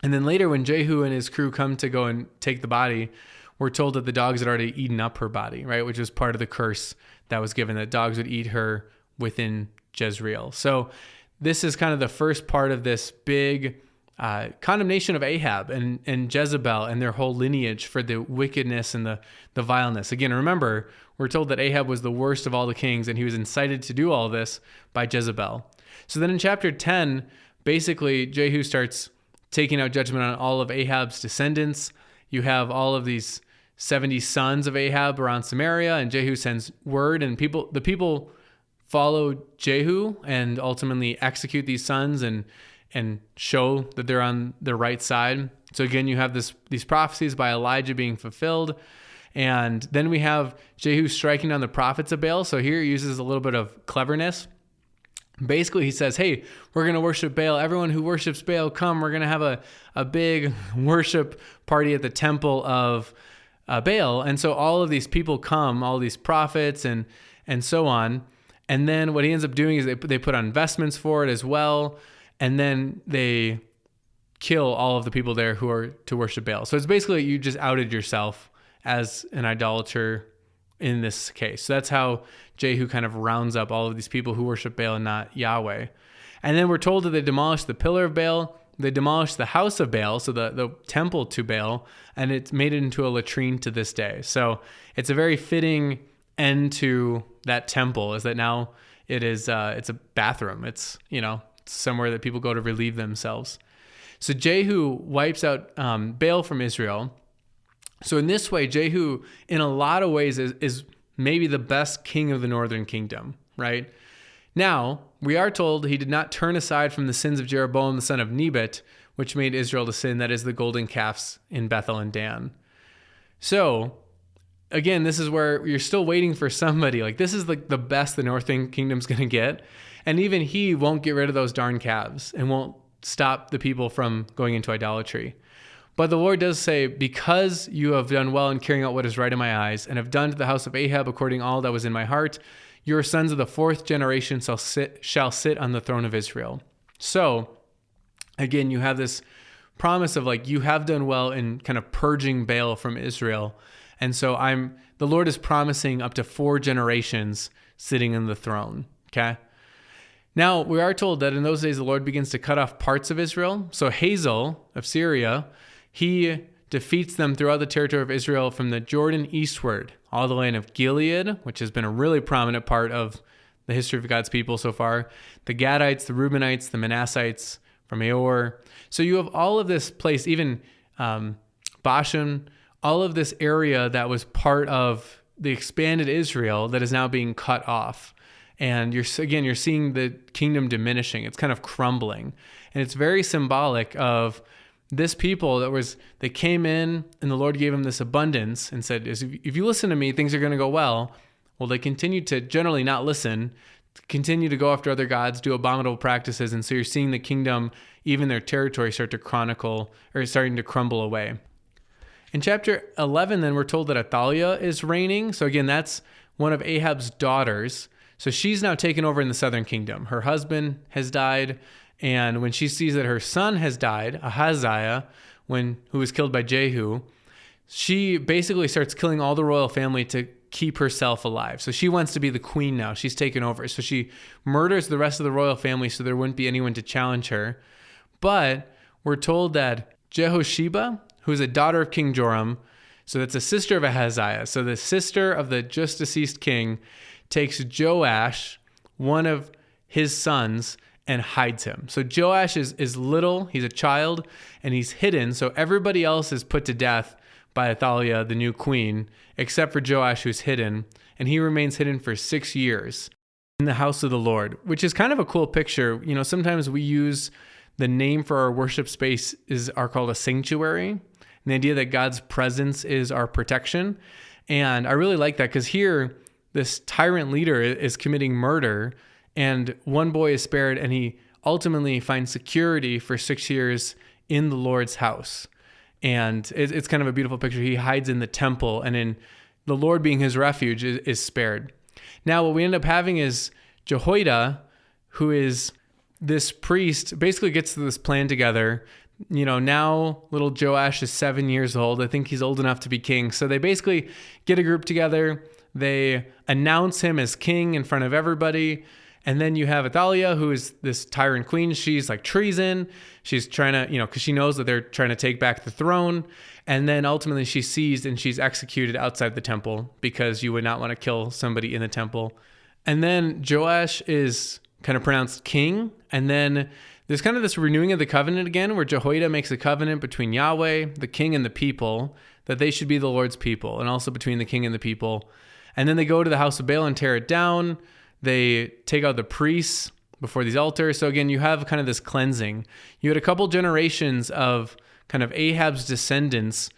[SPEAKER 1] And then later when Jehu and his crew come to go and take the body, we're told that the dogs had already eaten up her body, right? Which was part of the curse that was given, that dogs would eat her within Jezreel. So this is kind of the first part of this big condemnation of Ahab and Jezebel and their whole lineage for the wickedness and the vileness. Again, remember, we're told that Ahab was the worst of all the kings, and he was incited to do all this by Jezebel. So then in chapter 10, basically Jehu starts taking out judgment on all of Ahab's descendants. You have all of these 70 sons of Ahab around Samaria, and Jehu sends word, and the people follow Jehu and ultimately execute these sons and show that they're on the right side. So again, you have these prophecies by Elijah being fulfilled. And then we have Jehu striking down the prophets of Baal. So here he uses a little bit of cleverness. Basically, he says, hey, we're going to worship Baal. Everyone who worships Baal, come. We're going to have a big worship party at the temple of Baal. And so all of these people come, all these prophets and so on. And then what he ends up doing is they put on vestments for it as well. And then they kill all of the people there who are to worship Baal. So it's basically you just outed yourself as an idolater in this case. So that's how Jehu kind of rounds up all of these people who worship Baal and not Yahweh. And then we're told that they demolished the pillar of Baal. They demolished the house of Baal, so the temple to Baal, and it's made it into a latrine to this day. So it's a very fitting end to that temple, is that now it's a bathroom. It's, somewhere that people go to relieve themselves. So Jehu wipes out Baal from Israel. So in this way, Jehu, in a lot of ways, is maybe the best king of the northern kingdom, right? Now, we are told he did not turn aside from the sins of Jeroboam, the son of Nebat, which made Israel to sin, that is the golden calves in Bethel and Dan. So, again, this is where you're still waiting for somebody. Like, this is like the best the northern kingdom's going to get. And even he won't get rid of those darn calves and won't stop the people from going into idolatry. But the Lord does say, because you have done well in carrying out what is right in my eyes, and have done to the house of Ahab according all that was in my heart, your sons of the fourth generation shall sit on the throne of Israel. So, again, you have this promise of like, you have done well in kind of purging Baal from Israel. And so the Lord is promising up to 4 generations sitting on the throne, okay? Now, we are told that in those days, the Lord begins to cut off parts of Israel. So Hazael of Syria, he defeats them throughout the territory of Israel from the Jordan eastward, all the land of Gilead, which has been a really prominent part of the history of God's people so far, the Gadites, the Reubenites, the Manassites from Aor. So you have all of this place, even Bashan, all of this area that was part of the expanded Israel that is now being cut off. And you're seeing the kingdom diminishing. It's kind of crumbling. And it's very symbolic of this people they came in and the Lord gave them this abundance and said, if you listen to me, things are going to go well. Well, they continued to generally not listen, continue to go after other gods, do abominable practices. And so you're seeing the kingdom, even their territory, starting to crumble away. In chapter 11, then we're told that Athaliah is reigning. So again, that's one of Ahab's daughters. So she's now taken over in the southern kingdom. Her husband has died. And when she sees that her son has died, Ahaziah, who was killed by Jehu, she basically starts killing all the royal family to keep herself alive. So she wants to be the queen now. She's taken over. So she murders the rest of the royal family so there wouldn't be anyone to challenge her. But we're told that Jehosheba, who is a daughter of King Joram, so that's a sister of Ahaziah. So the sister of the just deceased king takes Joash, one of his sons, and hides him. So Joash is little, he's a child, and he's hidden. So everybody else is put to death by Athaliah, the new queen, except for Joash, who's hidden. And he remains hidden for 6 years in the house of the Lord, which is kind of a cool picture. You know, sometimes we use the name for our worship space are called a sanctuary. And the idea that God's presence is our protection. And I really like that because here, this tyrant leader is committing murder, and one boy is spared, and he ultimately finds security for 6 years in the Lord's house. And it's kind of a beautiful picture. He hides in the temple, and in the Lord being his refuge is spared. Now, what we end up having is Jehoiada, who is this priest, basically gets this plan together. You know, now little Joash is 7 years old. I think he's old enough to be king. So they basically get a group together. They announce him as king in front of everybody. And then you have Athaliah, who is this tyrant queen. She's like treason. She's trying to, because she knows that they're trying to take back the throne. And then ultimately she's seized and she's executed outside the temple because you would not want to kill somebody in the temple. And then Joash is kind of pronounced king. And then there's kind of this renewing of the covenant again, where Jehoiada makes a covenant between Yahweh, the king, and the people, that they should be the Lord's people, and also between the king and the people. And then they go to the house of Baal and tear it down. They take out the priests before these altars. So again, you have kind of this cleansing. You had a couple generations of kind of Ahab's descendants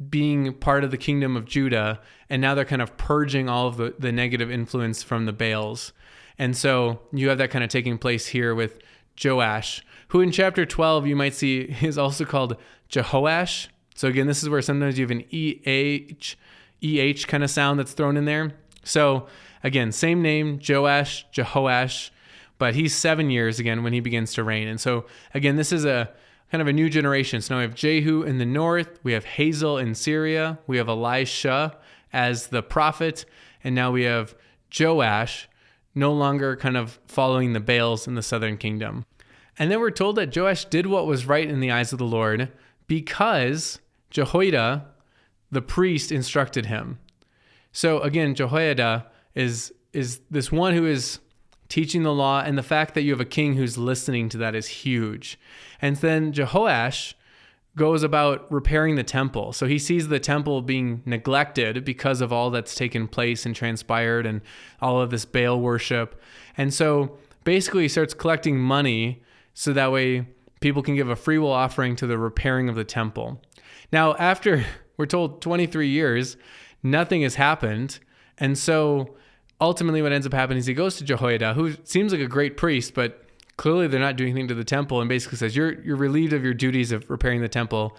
[SPEAKER 1] being part of the kingdom of Judah, and now they're kind of purging all of the negative influence from the Baals. And so you have that kind of taking place here with Joash, who in chapter 12 you might see is also called Jehoash. So again, this is where sometimes you have an EH kind of sound that's thrown in there. So again, same name, Joash, Jehoash, but he's 7 years again when he begins to reign. And so again, this is a kind of a new generation. So now we have Jehu in the north, we have Hazael in Syria, we have Elisha as the prophet, and now we have Joash, no longer kind of following the Baals in the southern kingdom. And then we're told that Joash did what was right in the eyes of the Lord because Jehoiada, the priest, instructed him. So again, Jehoiada is this one who is teaching the law, and the fact that you have a king who's listening to that is huge. And then Jehoash goes about repairing the temple. So he sees the temple being neglected because of all that's taken place and transpired and all of this Baal worship. And so basically he starts collecting money so that way people can give a free will offering to the repairing of the temple. Now, after, we're told, 23 years, nothing has happened. And so ultimately what ends up happening is he goes to Jehoiada, who seems like a great priest, but clearly they're not doing anything to the temple, and basically says, you're relieved of your duties of repairing the temple.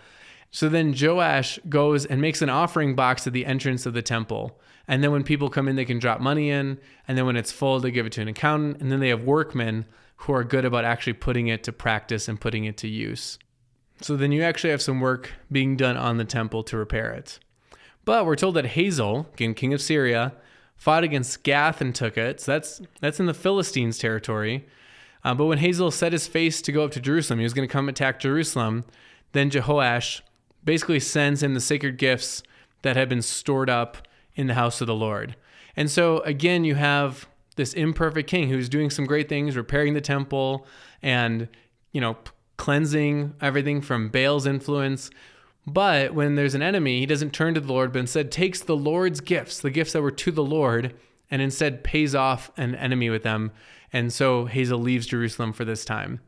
[SPEAKER 1] So then Joash goes and makes an offering box at the entrance of the temple. And then when people come in, they can drop money in. And then when it's full, they give it to an accountant. And then they have workmen who are good about actually putting it to practice and putting it to use. So then you actually have some work being done on the temple to repair it. But we're told that Hazael, again, king of Syria, fought against Gath and took it. So that's in the Philistines' territory. But when Hazael set his face to go up to Jerusalem, he was going to come attack Jerusalem, then Joash basically sends him the sacred gifts that had been stored up in the house of the Lord. And so again, you have this imperfect king who's doing some great things, repairing the temple and, cleansing everything from Baal's influence. But when there's an enemy, he doesn't turn to the Lord, but instead takes the Lord's gifts, the gifts that were to the Lord, and instead pays off an enemy with them. And so Hazael leaves Jerusalem for this time.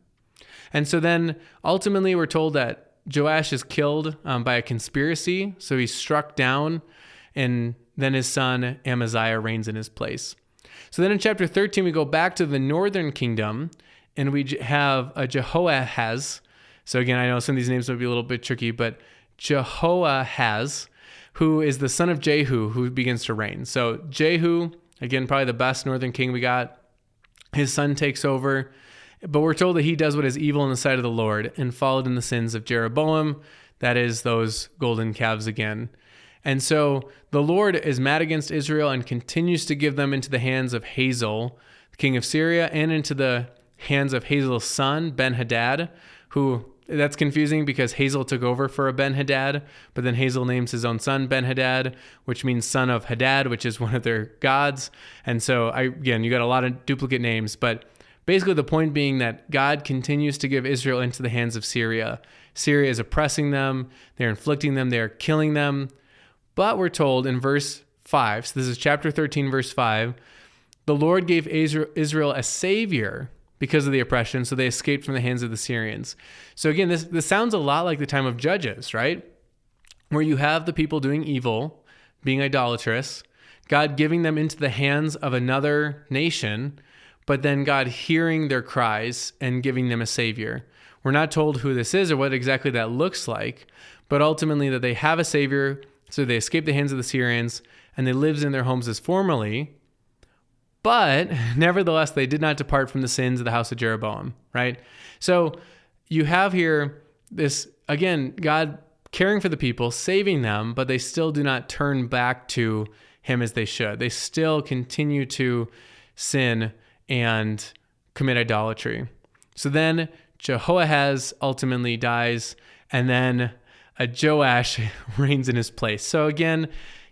[SPEAKER 1] And so then ultimately we're told that Joash is killed by a conspiracy. So he's struck down, and then his son Amaziah reigns in his place. So then in chapter 13, we go back to the northern kingdom, and we have a Jehoahaz. So again, I know some of these names might be a little bit tricky, but Jehoahaz, who is the son of Jehu, who begins to reign. So Jehu, again, probably the best northern king we got. His son takes over, but we're told that he does what is evil in the sight of the Lord and followed in the sins of Jeroboam, that is those golden calves again. And so the Lord is mad against Israel and continues to give them into the hands of Hazael, the king of Syria, and into the hands of Hazael's son, Ben-Hadad, who, that's confusing because Hazael took over for a Ben-Hadad, but then Hazael names his own son Ben-Hadad, which means son of Hadad, which is one of their gods. And so, again, you got a lot of duplicate names, but basically the point being that God continues to give Israel into the hands of Syria. Syria is oppressing them, they're inflicting them, they're killing them. But we're told in verse 5, so this is chapter 13, verse 5, the Lord gave Israel a savior because of the oppression, so they escaped from the hands of the Syrians. So again, this sounds a lot like the time of Judges, right? Where you have the people doing evil, being idolatrous, God giving them into the hands of another nation, but then God hearing their cries and giving them a savior. We're not told who this is or what exactly that looks like, but ultimately that they have a savior, so they escape the hands of the Syrians, and they lived in their homes as formerly. But nevertheless, they did not depart from the sins of the house of Jeroboam, right? So you have here this, again, God caring for the people, saving them, but they still do not turn back to him as they should. They still continue to sin and commit idolatry. So then Jehoahaz ultimately dies, and then a Joash reigns in his place. So again,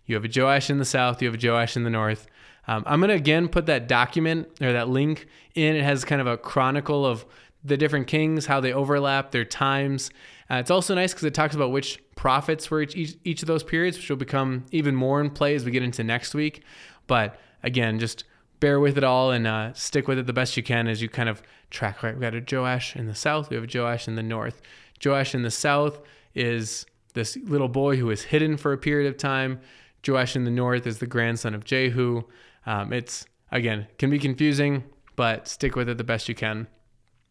[SPEAKER 1] you have a Joash in the south, you have a Joash in the north. I'm going to again put that document or that link in. It has kind of a chronicle of the different kings, how they overlap, their times. It's also nice because it talks about which prophets were each of those periods, which will become even more in play as we get into next week. But again, just bear with it all and stick with it the best you can as you kind of track, right? We've got a Joash in the south, we have a Joash in the north. Joash in the south is this little boy who is hidden for a period of time. Joash in the north is the grandson of Jehu. It's, again, can be confusing, but stick with it the best you can.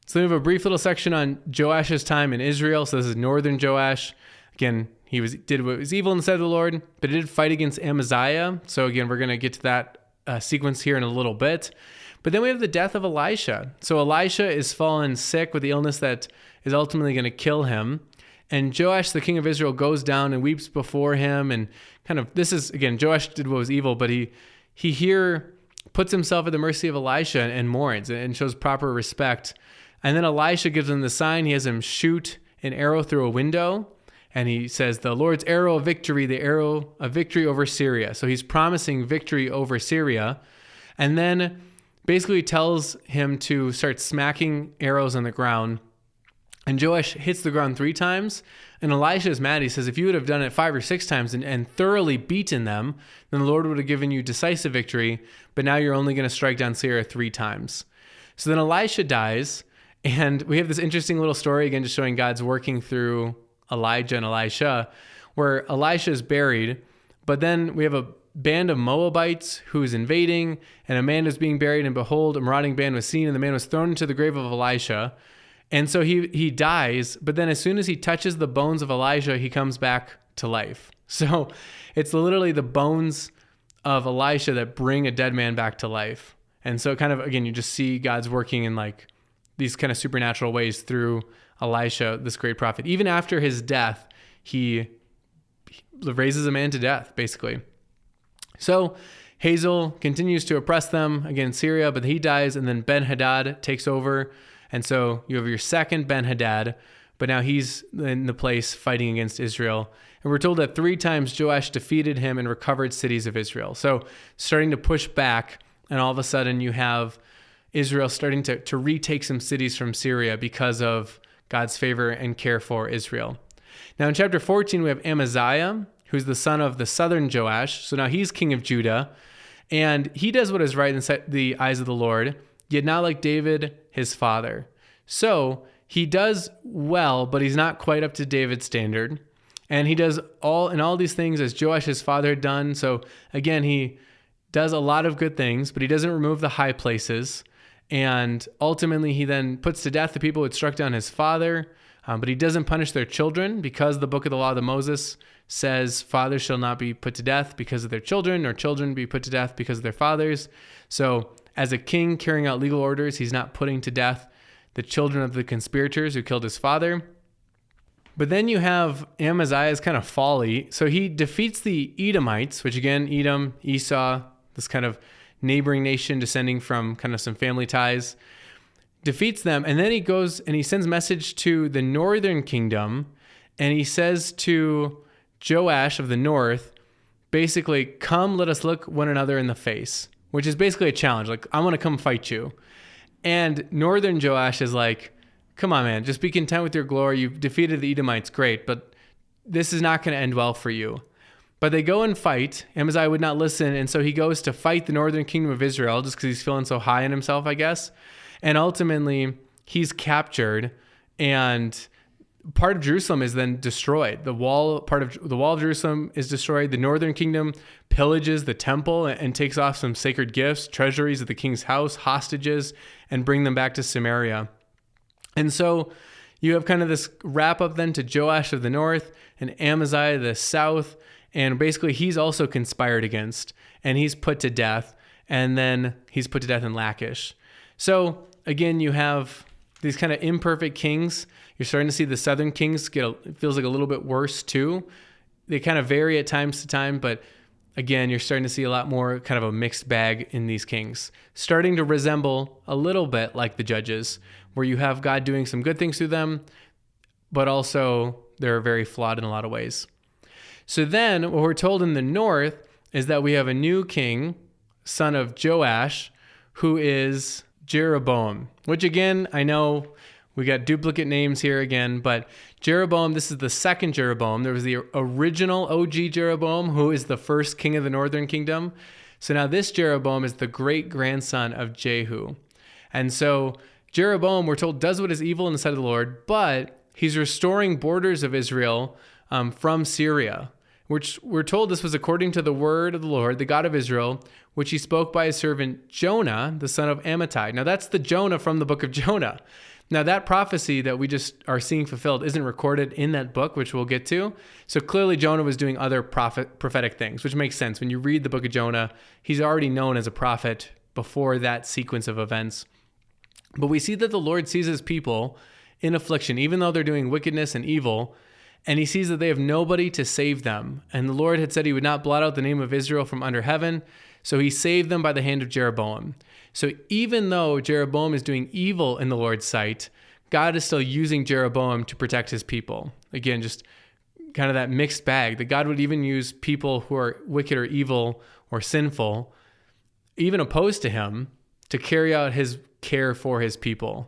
[SPEAKER 1] So we have a brief little section on Joash's time in Israel. So this is northern Joash. Again, he did what was evil in the sight of the Lord, but he did fight against Amaziah. So again, we're going to get to that sequence here in a little bit. But then we have the death of Elisha. So Elisha is fallen sick with the illness that is ultimately going to kill him. And Joash, the king of Israel, goes down and weeps before him. And kind of, this is, again, Joash did what was evil, but he here puts himself at the mercy of Elisha and mourns and shows proper respect. And then Elisha gives him the sign. He has him shoot an arrow through a window. And he says, the Lord's arrow of victory, the arrow of victory over Syria. So he's promising victory over Syria. And then basically tells him to start smacking arrows on the ground. And Joash hits the ground 3 times. And Elisha is mad. He says, if you would have done it 5 or 6 times and thoroughly beaten them, then the Lord would have given you decisive victory. But now you're only going to strike down Syria 3 times. So then Elisha dies. And we have this interesting little story, again, just showing God's working through Elijah and Elisha, where Elisha is buried. But then we have a band of Moabites who is invading, and a man is being buried. And behold, a marauding band was seen, and the man was thrown into the grave of Elisha. And so he dies, but then as soon as he touches the bones of Elijah, he comes back to life. So it's literally the bones of Elisha that bring a dead man back to life. And so kind of, again, you just see God's working in like these kind of supernatural ways through Elisha, this great prophet. Even after his death, he raises a man to death, basically. So Hazael continues to oppress them against Syria, but he dies, and then Ben-Hadad takes over. And so you have your second Ben-Hadad, but now he's in the place fighting against Israel. And we're told that 3 times Joash defeated him and recovered cities of Israel. So starting to push back, and all of a sudden you have Israel starting to retake some cities from Syria because of God's favor and care for Israel. Now in chapter 14, we have Amaziah, who's the son of the southern Joash. So now he's king of Judah, and he does what is right in the eyes of the Lord, yet not like David, his father. So he does well, but he's not quite up to David's standard. And he does all these things as Joash, his father, had done. So again, he does a lot of good things, but he doesn't remove the high places. And ultimately, he then puts to death the people who had struck down his father, but he doesn't punish their children, because the book of the law of Moses says fathers shall not be put to death because of their children, nor children be put to death because of their fathers. So as a king carrying out legal orders, he's not putting to death the children of the conspirators who killed his father. But then you have Amaziah's kind of folly. So he defeats the Edomites, which again, Edom, Esau, this kind of neighboring nation descending from kind of some family ties, defeats them. And then he goes and he sends message to the northern kingdom, and he says to Joash of the north, basically, come, let us look one another in the face, which is basically a challenge. Like, I want to come fight you. And northern Joash is like, come on, man, just be content with your glory. You've defeated the Edomites, great, but this is not going to end well for you. But they go and fight. Amaziah would not listen, and so he goes to fight the northern kingdom of Israel just because he's feeling so high in himself, I guess. And ultimately, he's captured, and part of Jerusalem is then destroyed. The wall of Jerusalem is destroyed. The northern kingdom pillages the temple and takes off some sacred gifts, treasuries of the king's house, hostages, and bring them back to Samaria. And so you have kind of this wrap up then to Joash of the north and Amaziah of the south. And basically he's also conspired against, and he's put to death. And then he's put to death in Lachish. So again, you have these kind of imperfect kings. You're starting to see the southern kings it feels like a little bit worse too. They kind of vary at times to time, but again, you're starting to see a lot more kind of a mixed bag in these kings, starting to resemble a little bit like the judges, where you have God doing some good things through them, but also they're very flawed in a lot of ways. So then what we're told in the north is that we have a new king, son of Joash, who is Jeroboam, which again, I know we got duplicate names here again, but Jeroboam, this is the second Jeroboam. There was the original OG Jeroboam, who is the first king of the northern kingdom. So now this Jeroboam is the great grandson of Jehu. And so Jeroboam, we're told, does what is evil in the sight of the Lord, but he's restoring borders of Israel from Syria, which we're told this was according to the word of the Lord, the God of Israel, which he spoke by his servant Jonah, the son of Amittai. Now that's the Jonah from the book of Jonah. Now that prophecy that we just are seeing fulfilled isn't recorded in that book, which we'll get to. So clearly Jonah was doing other prophetic things, which makes sense. When you read the book of Jonah, he's already known as a prophet before that sequence of events. But we see that the Lord sees his people in affliction, even though they're doing wickedness and evil, and he sees that they have nobody to save them. And the Lord had said he would not blot out the name of Israel from under heaven, so he saved them by the hand of Jeroboam. So even though Jeroboam is doing evil in the Lord's sight, God is still using Jeroboam to protect his people. Again, just kind of that mixed bag, that God would even use people who are wicked or evil or sinful, even opposed to him, to carry out his care for his people.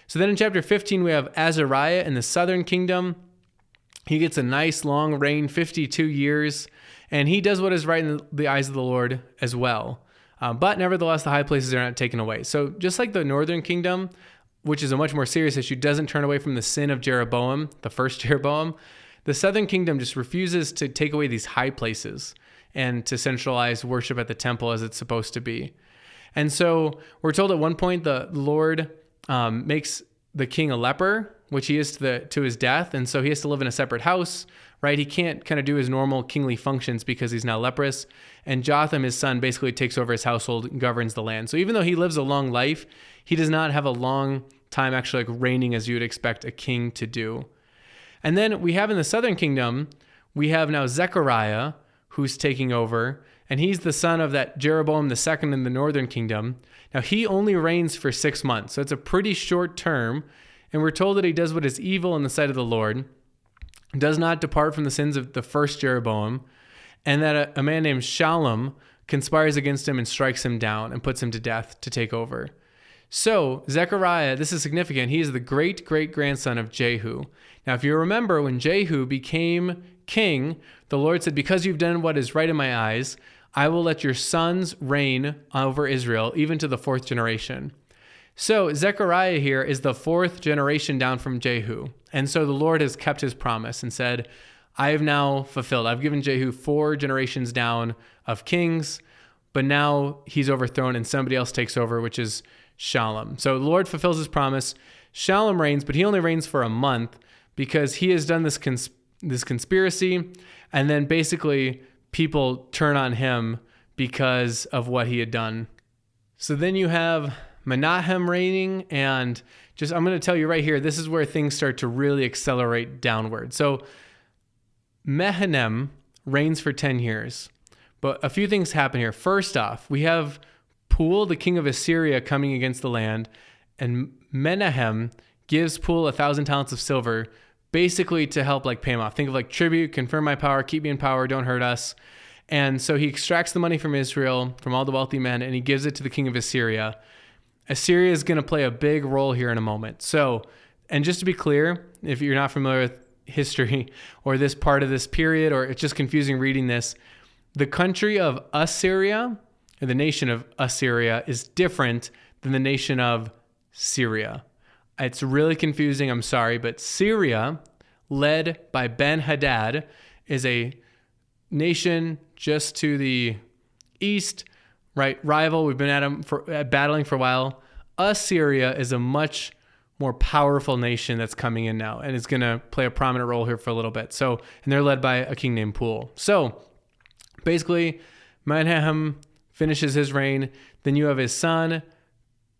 [SPEAKER 1] So then in chapter 15, we have Azariah in the southern kingdom. He gets a nice long reign, 52 years, and he does what is right in the eyes of the Lord as well. But nevertheless, the high places are not taken away. So just like the northern kingdom, which is a much more serious issue, doesn't turn away from the sin of Jeroboam, the first Jeroboam, the southern kingdom just refuses to take away these high places and to centralize worship at the temple as it's supposed to be. And so we're told at one point the Lord makes the king a leper, which he is to his death. And so he has to live in a separate house, right? He can't kind of do his normal kingly functions because he's now leprous. And Jotham, his son, basically takes over his household and governs the land. So even though he lives a long life, he does not have a long time actually like reigning as you would expect a king to do. And then we have in the southern kingdom, we have now Zechariah, who's taking over, and he's the son of that Jeroboam the second in the northern kingdom. Now he only reigns for 6 months, so it's a pretty short term, and we're told that he does what is evil in the sight of the Lord, does not depart from the sins of the first Jeroboam, and that a man named Shallum conspires against him and strikes him down and puts him to death to take over. So Zechariah, this is significant, he is the great-great-grandson of Jehu. Now if you remember, when Jehu became king, the Lord said, because you've done what is right in my eyes, I will let your sons reign over Israel, even to the 4th generation. So Zechariah here is the 4th generation down from Jehu. And so the Lord has kept his promise and said, I have now fulfilled. I've given Jehu 4 generations down of kings, but now he's overthrown and somebody else takes over, which is Shallum. So the Lord fulfills his promise. Shallum reigns, but he only reigns for a month because he has done this conspiracy, and then basically people turn on him because of what he had done. So then you have Menahem reigning, and I'm going to tell you right here, this is where things start to really accelerate downward. So Menahem reigns for 10 years, but a few things happen here. First off, we have Pul, the king of Assyria, coming against the land, and Menahem gives Pul 1,000 talents of silver, basically to help like pay him off. Think of like tribute, confirm my power, keep me in power, don't hurt us. And so he extracts the money from Israel, from all the wealthy men, and he gives it to the king of Assyria. Assyria is going to play a big role here in a moment. So, and just to be clear, if you're not familiar with history or this part of this period, or it's just confusing reading this, the country of Assyria, or the nation of Assyria, is different than the nation of Syria. It's really confusing, I'm sorry, but Syria, led by Ben-Hadad, is a nation just to the east, right? Rival, we've been battling for a while. Assyria is a much more powerful nation that's coming in now, and it's going to play a prominent role here for a little bit. So, and they're led by a king named Pul. So, basically, Menahem finishes his reign. Then you have his son,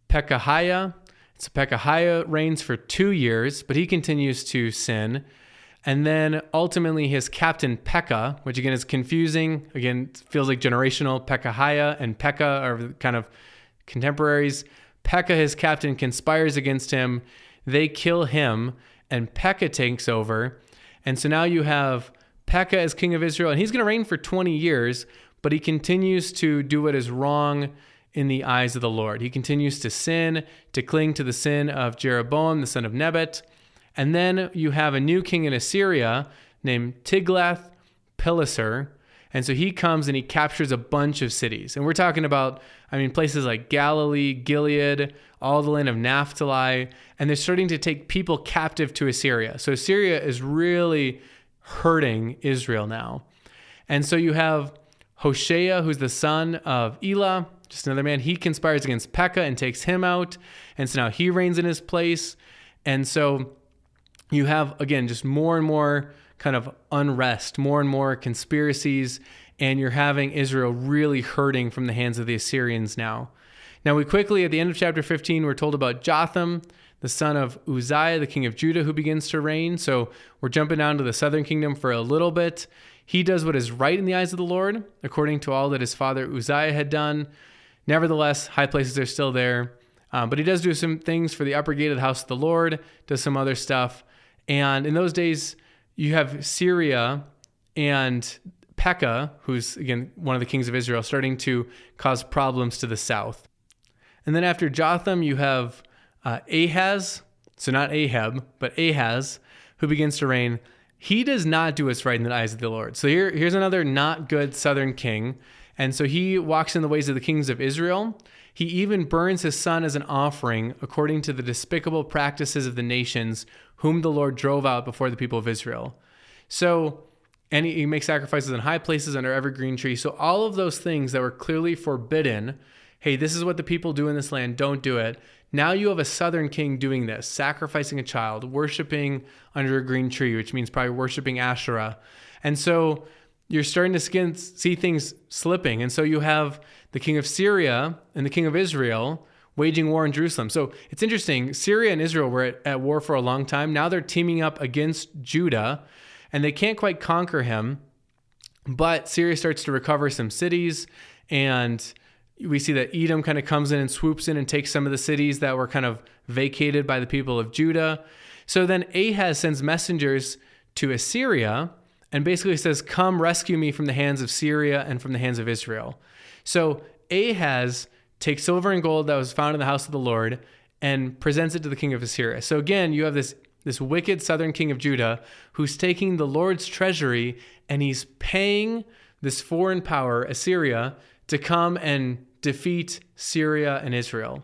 [SPEAKER 1] Pekahiah. So Pekahiah reigns for 2 years, but he continues to sin. And then ultimately his captain Pekah, which again is confusing, again feels like generational. Pekahiah and Pekah are kind of contemporaries. Pekah, his captain, conspires against him. They kill him, and Pekah takes over. And so now you have Pekah as king of Israel, and he's going to reign for 20 years, but he continues to do what is wrong in the eyes of the Lord. He continues to sin, to cling to the sin of Jeroboam, the son of Nebat. And then you have a new king in Assyria named Tiglath-Pileser. And so he comes and he captures a bunch of cities. And we're talking about, places like Galilee, Gilead, all the land of Naphtali. And they're starting to take people captive to Assyria. So Assyria is really hurting Israel now. And so you have Hoshea, who's the son of Elah, just another man. He conspires against Pekah and takes him out. And so now he reigns in his place. And so you have, again, just more and more kind of unrest, more and more conspiracies, and you're having Israel really hurting from the hands of the Assyrians now. Now we quickly, at the end of chapter 15, we're told about Jotham, the son of Uzziah, the king of Judah, who begins to reign. So we're jumping down to the southern kingdom for a little bit. He does what is right in the eyes of the Lord, according to all that his father Uzziah had done. Nevertheless, high places are still there. But he does do some things for the upper gate of the house of the Lord, does some other stuff. And in those days, you have Syria and Pekah, who's, again, one of the kings of Israel, starting to cause problems to the south. And then after Jotham, you have Ahaz, so not Ahab, but Ahaz, who begins to reign. He does not do what's right in the eyes of the Lord. So here's another not good southern king. And so he walks in the ways of the kings of Israel. He even burns his son as an offering according to the despicable practices of the nations whom the Lord drove out before the people of Israel. So and he makes sacrifices in high places under every green tree. So all of those things that were clearly forbidden, hey, this is what the people do in this land, don't do it. Now you have a southern king doing this, sacrificing a child, worshiping under a green tree, which means probably worshiping Asherah. And so you're starting to see things slipping. And so you have the king of Syria and the king of Israel waging war in Jerusalem. So it's interesting. Syria and Israel were at war for a long time. Now they're teaming up against Judah, and they can't quite conquer him. But Syria starts to recover some cities, and we see that Edom kind of comes in and swoops in and takes some of the cities that were kind of vacated by the people of Judah. So then Ahaz sends messengers to Assyria and basically says, come rescue me from the hands of Syria and from the hands of Israel. So Ahaz takes silver and gold that was found in the house of the Lord and presents it to the king of Assyria. So again, you have this wicked southern king of Judah who's taking the Lord's treasury and he's paying this foreign power, Assyria, to come and defeat Syria and Israel.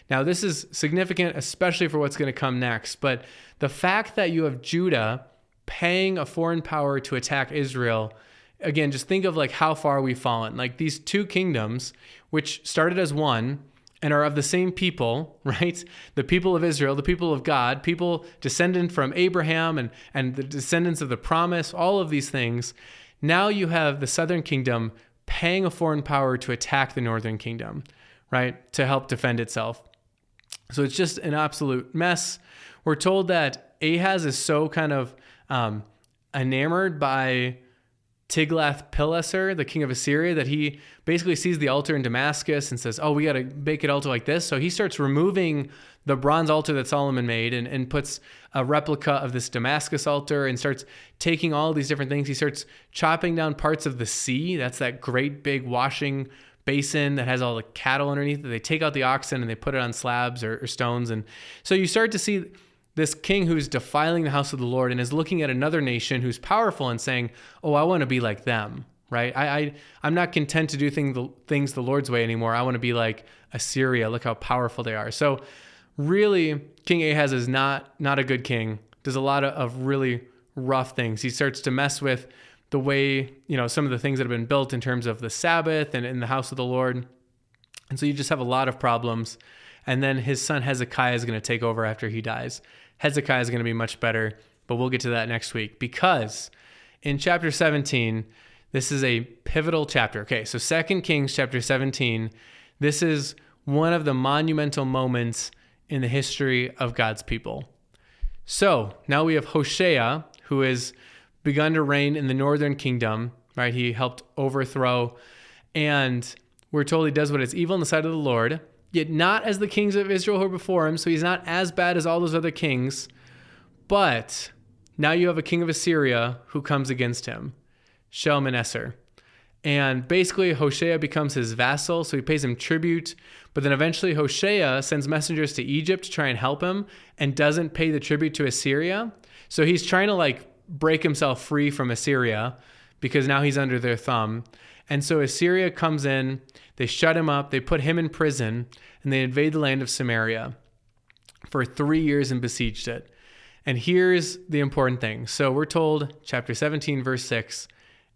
[SPEAKER 1] Now, this is significant, especially for what's going to come next. But the fact that you have Judah paying a foreign power to attack Israel, again, just think of like how far we've fallen. Like these two kingdoms, which started as one and are of the same people, right? The people of Israel, the people of God, people descendant from Abraham and the descendants of the promise, all of these things. Now you have the southern kingdom paying a foreign power to attack the northern kingdom, right? To help defend itself. So it's just an absolute mess. We're told that Ahaz is so kind of enamored by Tiglath-Pileser, the king of Assyria, that he basically sees the altar in Damascus and says, oh, we got to make an altar like this. So he starts removing the bronze altar that Solomon made and puts a replica of this Damascus altar and starts taking all these different things. He starts chopping down parts of the sea. That's that great big washing basin that has all the cattle underneath it. They take out the oxen and they put it on slabs or stones. And so you start to see this king who's defiling the house of the Lord and is looking at another nation who's powerful and saying, oh, I want to be like them, right? I'm not content to do things the Lord's way anymore. I want to be like Assyria. Look how powerful they are. So really, King Ahaz is not a good king. Does a lot of really rough things. He starts to mess with the way, some of the things that have been built in terms of the Sabbath and in the house of the Lord. And so you just have a lot of problems. And then his son Hezekiah is going to take over after he dies. Hezekiah is going to be much better, but we'll get to that next week because in chapter 17, this is a pivotal chapter. Okay, so 2 Kings chapter 17, this is one of the monumental moments in the history of God's people. So now we have Hoshea, who has begun to reign in the northern kingdom, right? He helped overthrow, and we're told he does what is evil in the sight of the Lord, yet not as the kings of Israel who are before him. So he's not as bad as all those other kings. But now you have a king of Assyria who comes against him, Shalmaneser. And basically Hoshea becomes his vassal, so he pays him tribute. But then eventually Hoshea sends messengers to Egypt to try and help him and doesn't pay the tribute to Assyria. So he's trying to break himself free from Assyria because now he's under their thumb. And so Assyria comes in, they shut him up, they put him in prison, and they invade the land of Samaria for 3 years and besieged it. And here's the important thing. So we're told, chapter 17, verse 6,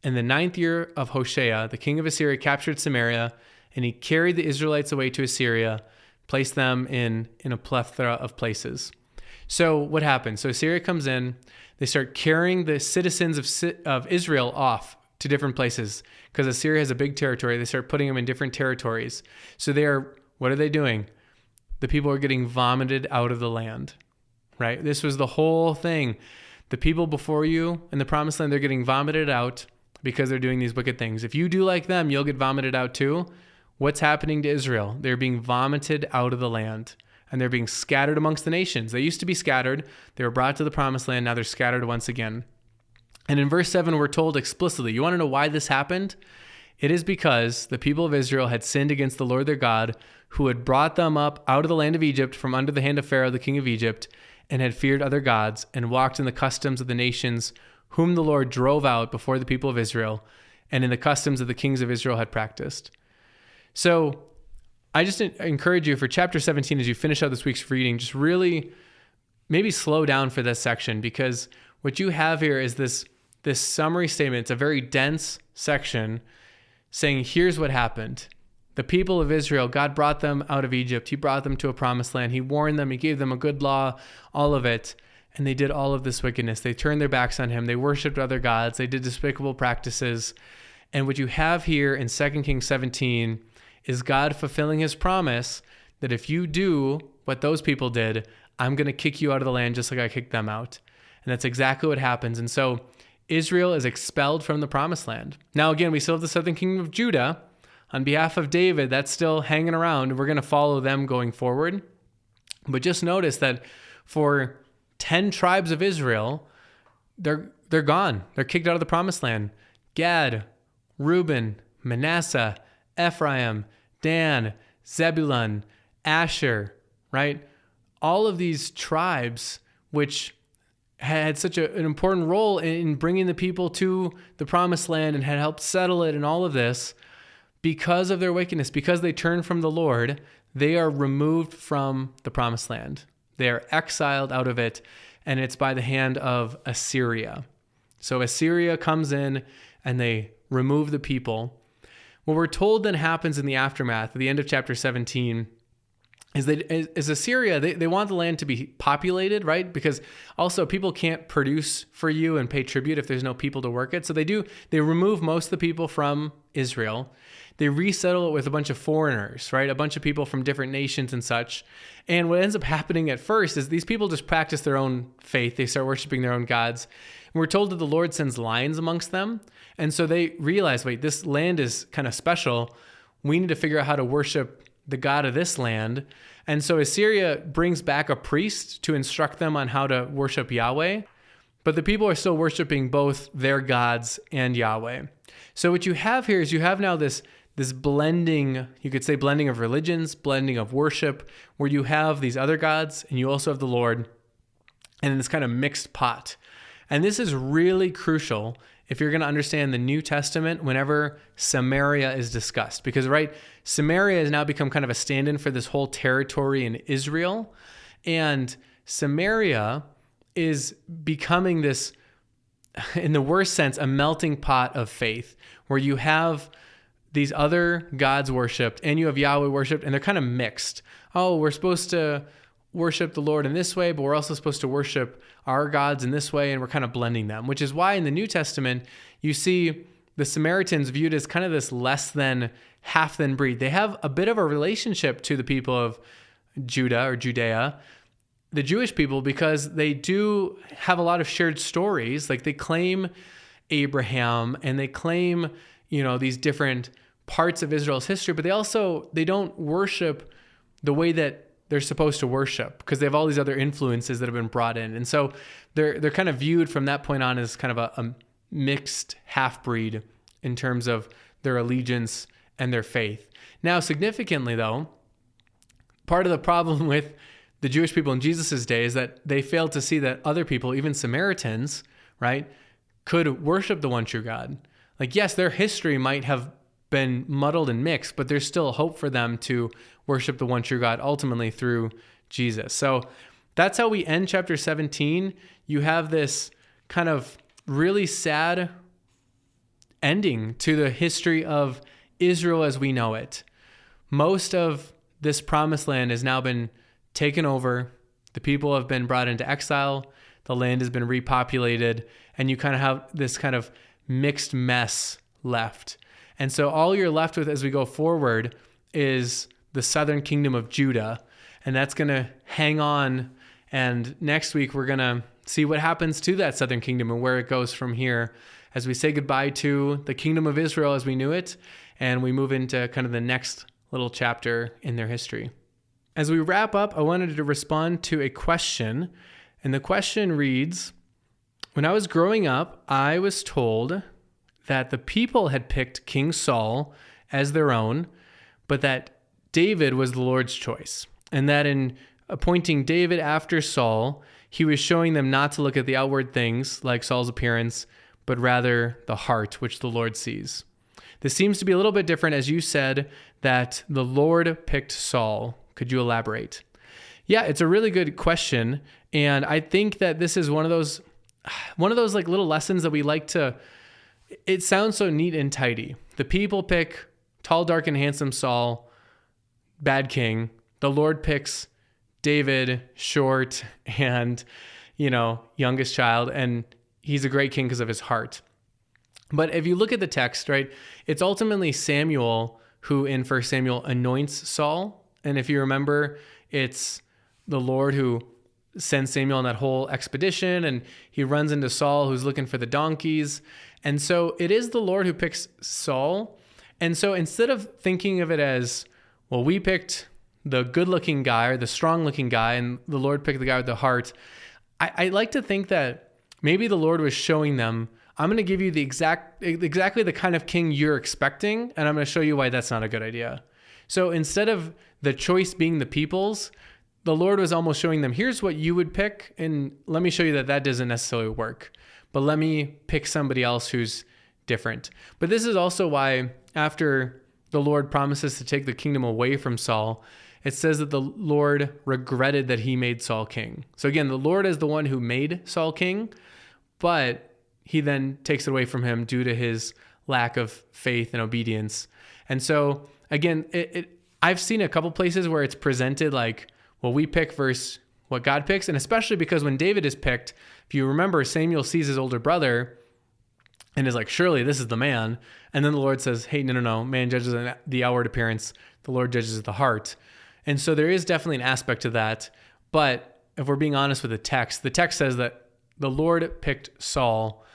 [SPEAKER 1] in the 9th year of Hoshea, the king of Assyria captured Samaria, and he carried the Israelites away to Assyria, placed them in a plethora of places. So what happens? So Assyria comes in, they start carrying the citizens of Israel off to different places because Assyria has a big territory. They start putting them in different territories. So what are they doing? The people are getting vomited out of the land, right? This was the whole thing. The people before you in the promised land, they're getting vomited out because they're doing these wicked things. If you do like them, you'll get vomited out too. What's happening to Israel? They're being vomited out of the land and they're being scattered amongst the nations. They used to be scattered. They were brought to the promised land. Now they're scattered once again. And in verse 7, we're told explicitly, you want to know why this happened? It is because the people of Israel had sinned against the Lord their God, who had brought them up out of the land of Egypt from under the hand of Pharaoh, the king of Egypt, and had feared other gods and walked in the customs of the nations whom the Lord drove out before the people of Israel, and in the customs that the kings of Israel had practiced. So I just encourage you for chapter 17, as you finish out this week's reading, just really maybe slow down for this section, because what you have here is this this summary statement. It's a very dense section saying, here's what happened. The people of Israel, God brought them out of Egypt. He brought them to a promised land. He warned them. He gave them a good law, all of it. And they did all of this wickedness. They turned their backs on him. They worshiped other gods. They did despicable practices. And what you have here in 2 Kings 17 is God fulfilling his promise that if you do what those people did, I'm going to kick you out of the land just like I kicked them out. And that's exactly what happens. And so Israel is expelled from the promised land. Now, again, we still have the southern kingdom of Judah. On behalf of David, that's still hanging around. We're going to follow them going forward. But just notice that for 10 tribes of Israel, they're gone. They're kicked out of the promised land. Gad, Reuben, Manasseh, Ephraim, Dan, Zebulun, Asher, right? All of these tribes, which had such an important role in bringing the people to the promised land and had helped settle it and all of this, because of their wickedness, because they turned from the Lord, they are removed from the promised land. They are exiled out of it, and it's by the hand of Assyria. So Assyria comes in and they remove the people. What we're told then happens in the aftermath, at the end of chapter 17, is Assyria, they want the land to be populated, right? Because also people can't produce for you and pay tribute if there's no people to work it. So they remove most of the people from Israel. They resettle it with a bunch of foreigners, right? A bunch of people from different nations and such. And what ends up happening at first is these people just practice their own faith. They start worshiping their own gods. And we're told that the Lord sends lions amongst them. And so they realize, wait, this land is kind of special. We need to figure out how to worship the God of this land. And so Assyria brings back a priest to instruct them on how to worship Yahweh. But the people are still worshiping both their gods and Yahweh. So what you have here is you have now this blending, you could say blending of religions, blending of worship, where you have these other gods and you also have the Lord, and this kind of mixed pot. And this is really crucial if you're going to understand the New Testament whenever Samaria is discussed. Because, right, Samaria has now become kind of a stand-in for this whole territory in Israel. And Samaria is becoming this, in the worst sense, a melting pot of faith, where you have these other gods worshipped and you have Yahweh worshipped, and they're kind of mixed. Oh, we're supposed to worship the Lord in this way, but we're also supposed to worship our gods in this way, and we're kind of blending them, which is why in the New Testament, you see the Samaritans viewed as kind of this less than, half than breed. They have a bit of a relationship to the people of Judah or Judea, the Jewish people, because they do have a lot of shared stories. Like they claim Abraham and they claim, these different parts of Israel's history, but they don't worship the way that they're supposed to worship because they have all these other influences that have been brought in. And so they're kind of viewed from that point on as kind of a mixed half-breed in terms of their allegiance and their faith. Now, significantly though, part of the problem with the Jewish people in Jesus' day is that they failed to see that other people, even Samaritans, right, could worship the one true God. Like, yes, their history might have been muddled and mixed, but there's still hope for them to worship the one true God ultimately through Jesus. So that's how we end chapter 17. You have this kind of really sad ending to the history of Israel as we know it. Most of this promised land has now been taken over. The people have been brought into exile. The land has been repopulated, and you kind of have this kind of mixed mess left. And so all you're left with as we go forward is the southern kingdom of Judah, and that's going to hang on. And next week, we're going to see what happens to that southern kingdom and where it goes from here as we say goodbye to the kingdom of Israel as we knew it, and we move into kind of the next little chapter in their history. As we wrap up, I wanted to respond to a question, and the question reads, when I was growing up, I was told that the people had picked King Saul as their own, but that David was the Lord's choice, and that in appointing David after Saul, he was showing them not to look at the outward things like Saul's appearance, but rather the heart, which the Lord sees. This seems to be a little bit different, as you said, that the Lord picked Saul. Could you elaborate? Yeah, it's a really good question, and I think that this is one of those one of those like little lessons that we like to, it sounds so neat and tidy. The people pick tall, dark, and handsome Saul, bad king. The Lord picks David, short and, youngest child, and he's a great king because of his heart. But if you look at the text, right, it's ultimately Samuel who in 1 Samuel anoints Saul. And if you remember, it's the Lord who sends Samuel on that whole expedition, and he runs into Saul who's looking for the donkeys. And so it is the Lord who picks Saul. And so instead of thinking of it as, well, we picked the good-looking guy or the strong-looking guy, and the Lord picked the guy with the heart, I like to think that maybe the Lord was showing them, I'm going to give you exactly the kind of king you're expecting, and I'm going to show you why that's not a good idea. So instead of the choice being the people's, the Lord was almost showing them, here's what you would pick, and let me show you that doesn't necessarily work. But let me pick somebody else who's different. But this is also why after the Lord promises to take the kingdom away from Saul, it says that the Lord regretted that he made Saul king. So again, the Lord is the one who made Saul king, but he then takes it away from him due to his lack of faith and obedience. And so again, I've seen a couple places where it's presented like, well, we pick versus what God picks. And especially because when David is picked, if you remember, Samuel sees his older brother and is like, surely this is the man. And then the Lord says, hey, no, man judges the outward appearance. The Lord judges the heart. And so there is definitely an aspect to that. But if we're being honest with the text says that the Lord picked Saul,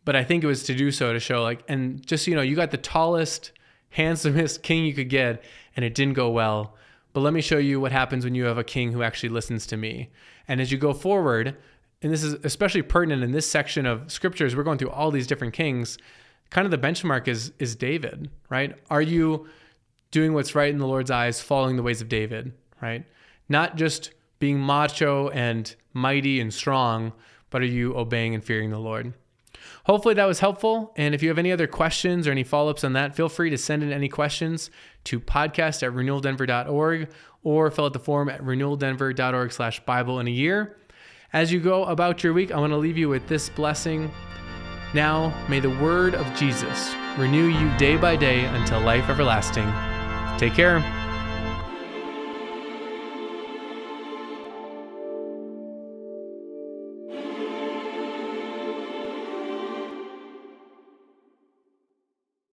[SPEAKER 1] but I think it was to do so to show like, and just so you know, you got the tallest, handsomest king you could get, and it didn't go well. But let me show you what happens when you have a king who actually listens to me. And as you go forward, and this is especially pertinent in this section of scriptures, we're going through all these different kings. Kind of the benchmark is David, right? Are you doing what's right in the Lord's eyes, following the ways of David, right? Not just being macho and mighty and strong, but are you obeying and fearing the Lord? Hopefully that was helpful. And if you have any other questions or any follow-ups on that, feel free to send in any questions to podcast@renewaldenver.org or fill out the form at renewaldenver.org/Bible in a year. As you go about your week, I want to leave you with this blessing. Now, may the word of Jesus renew you day by day until life everlasting. Take care.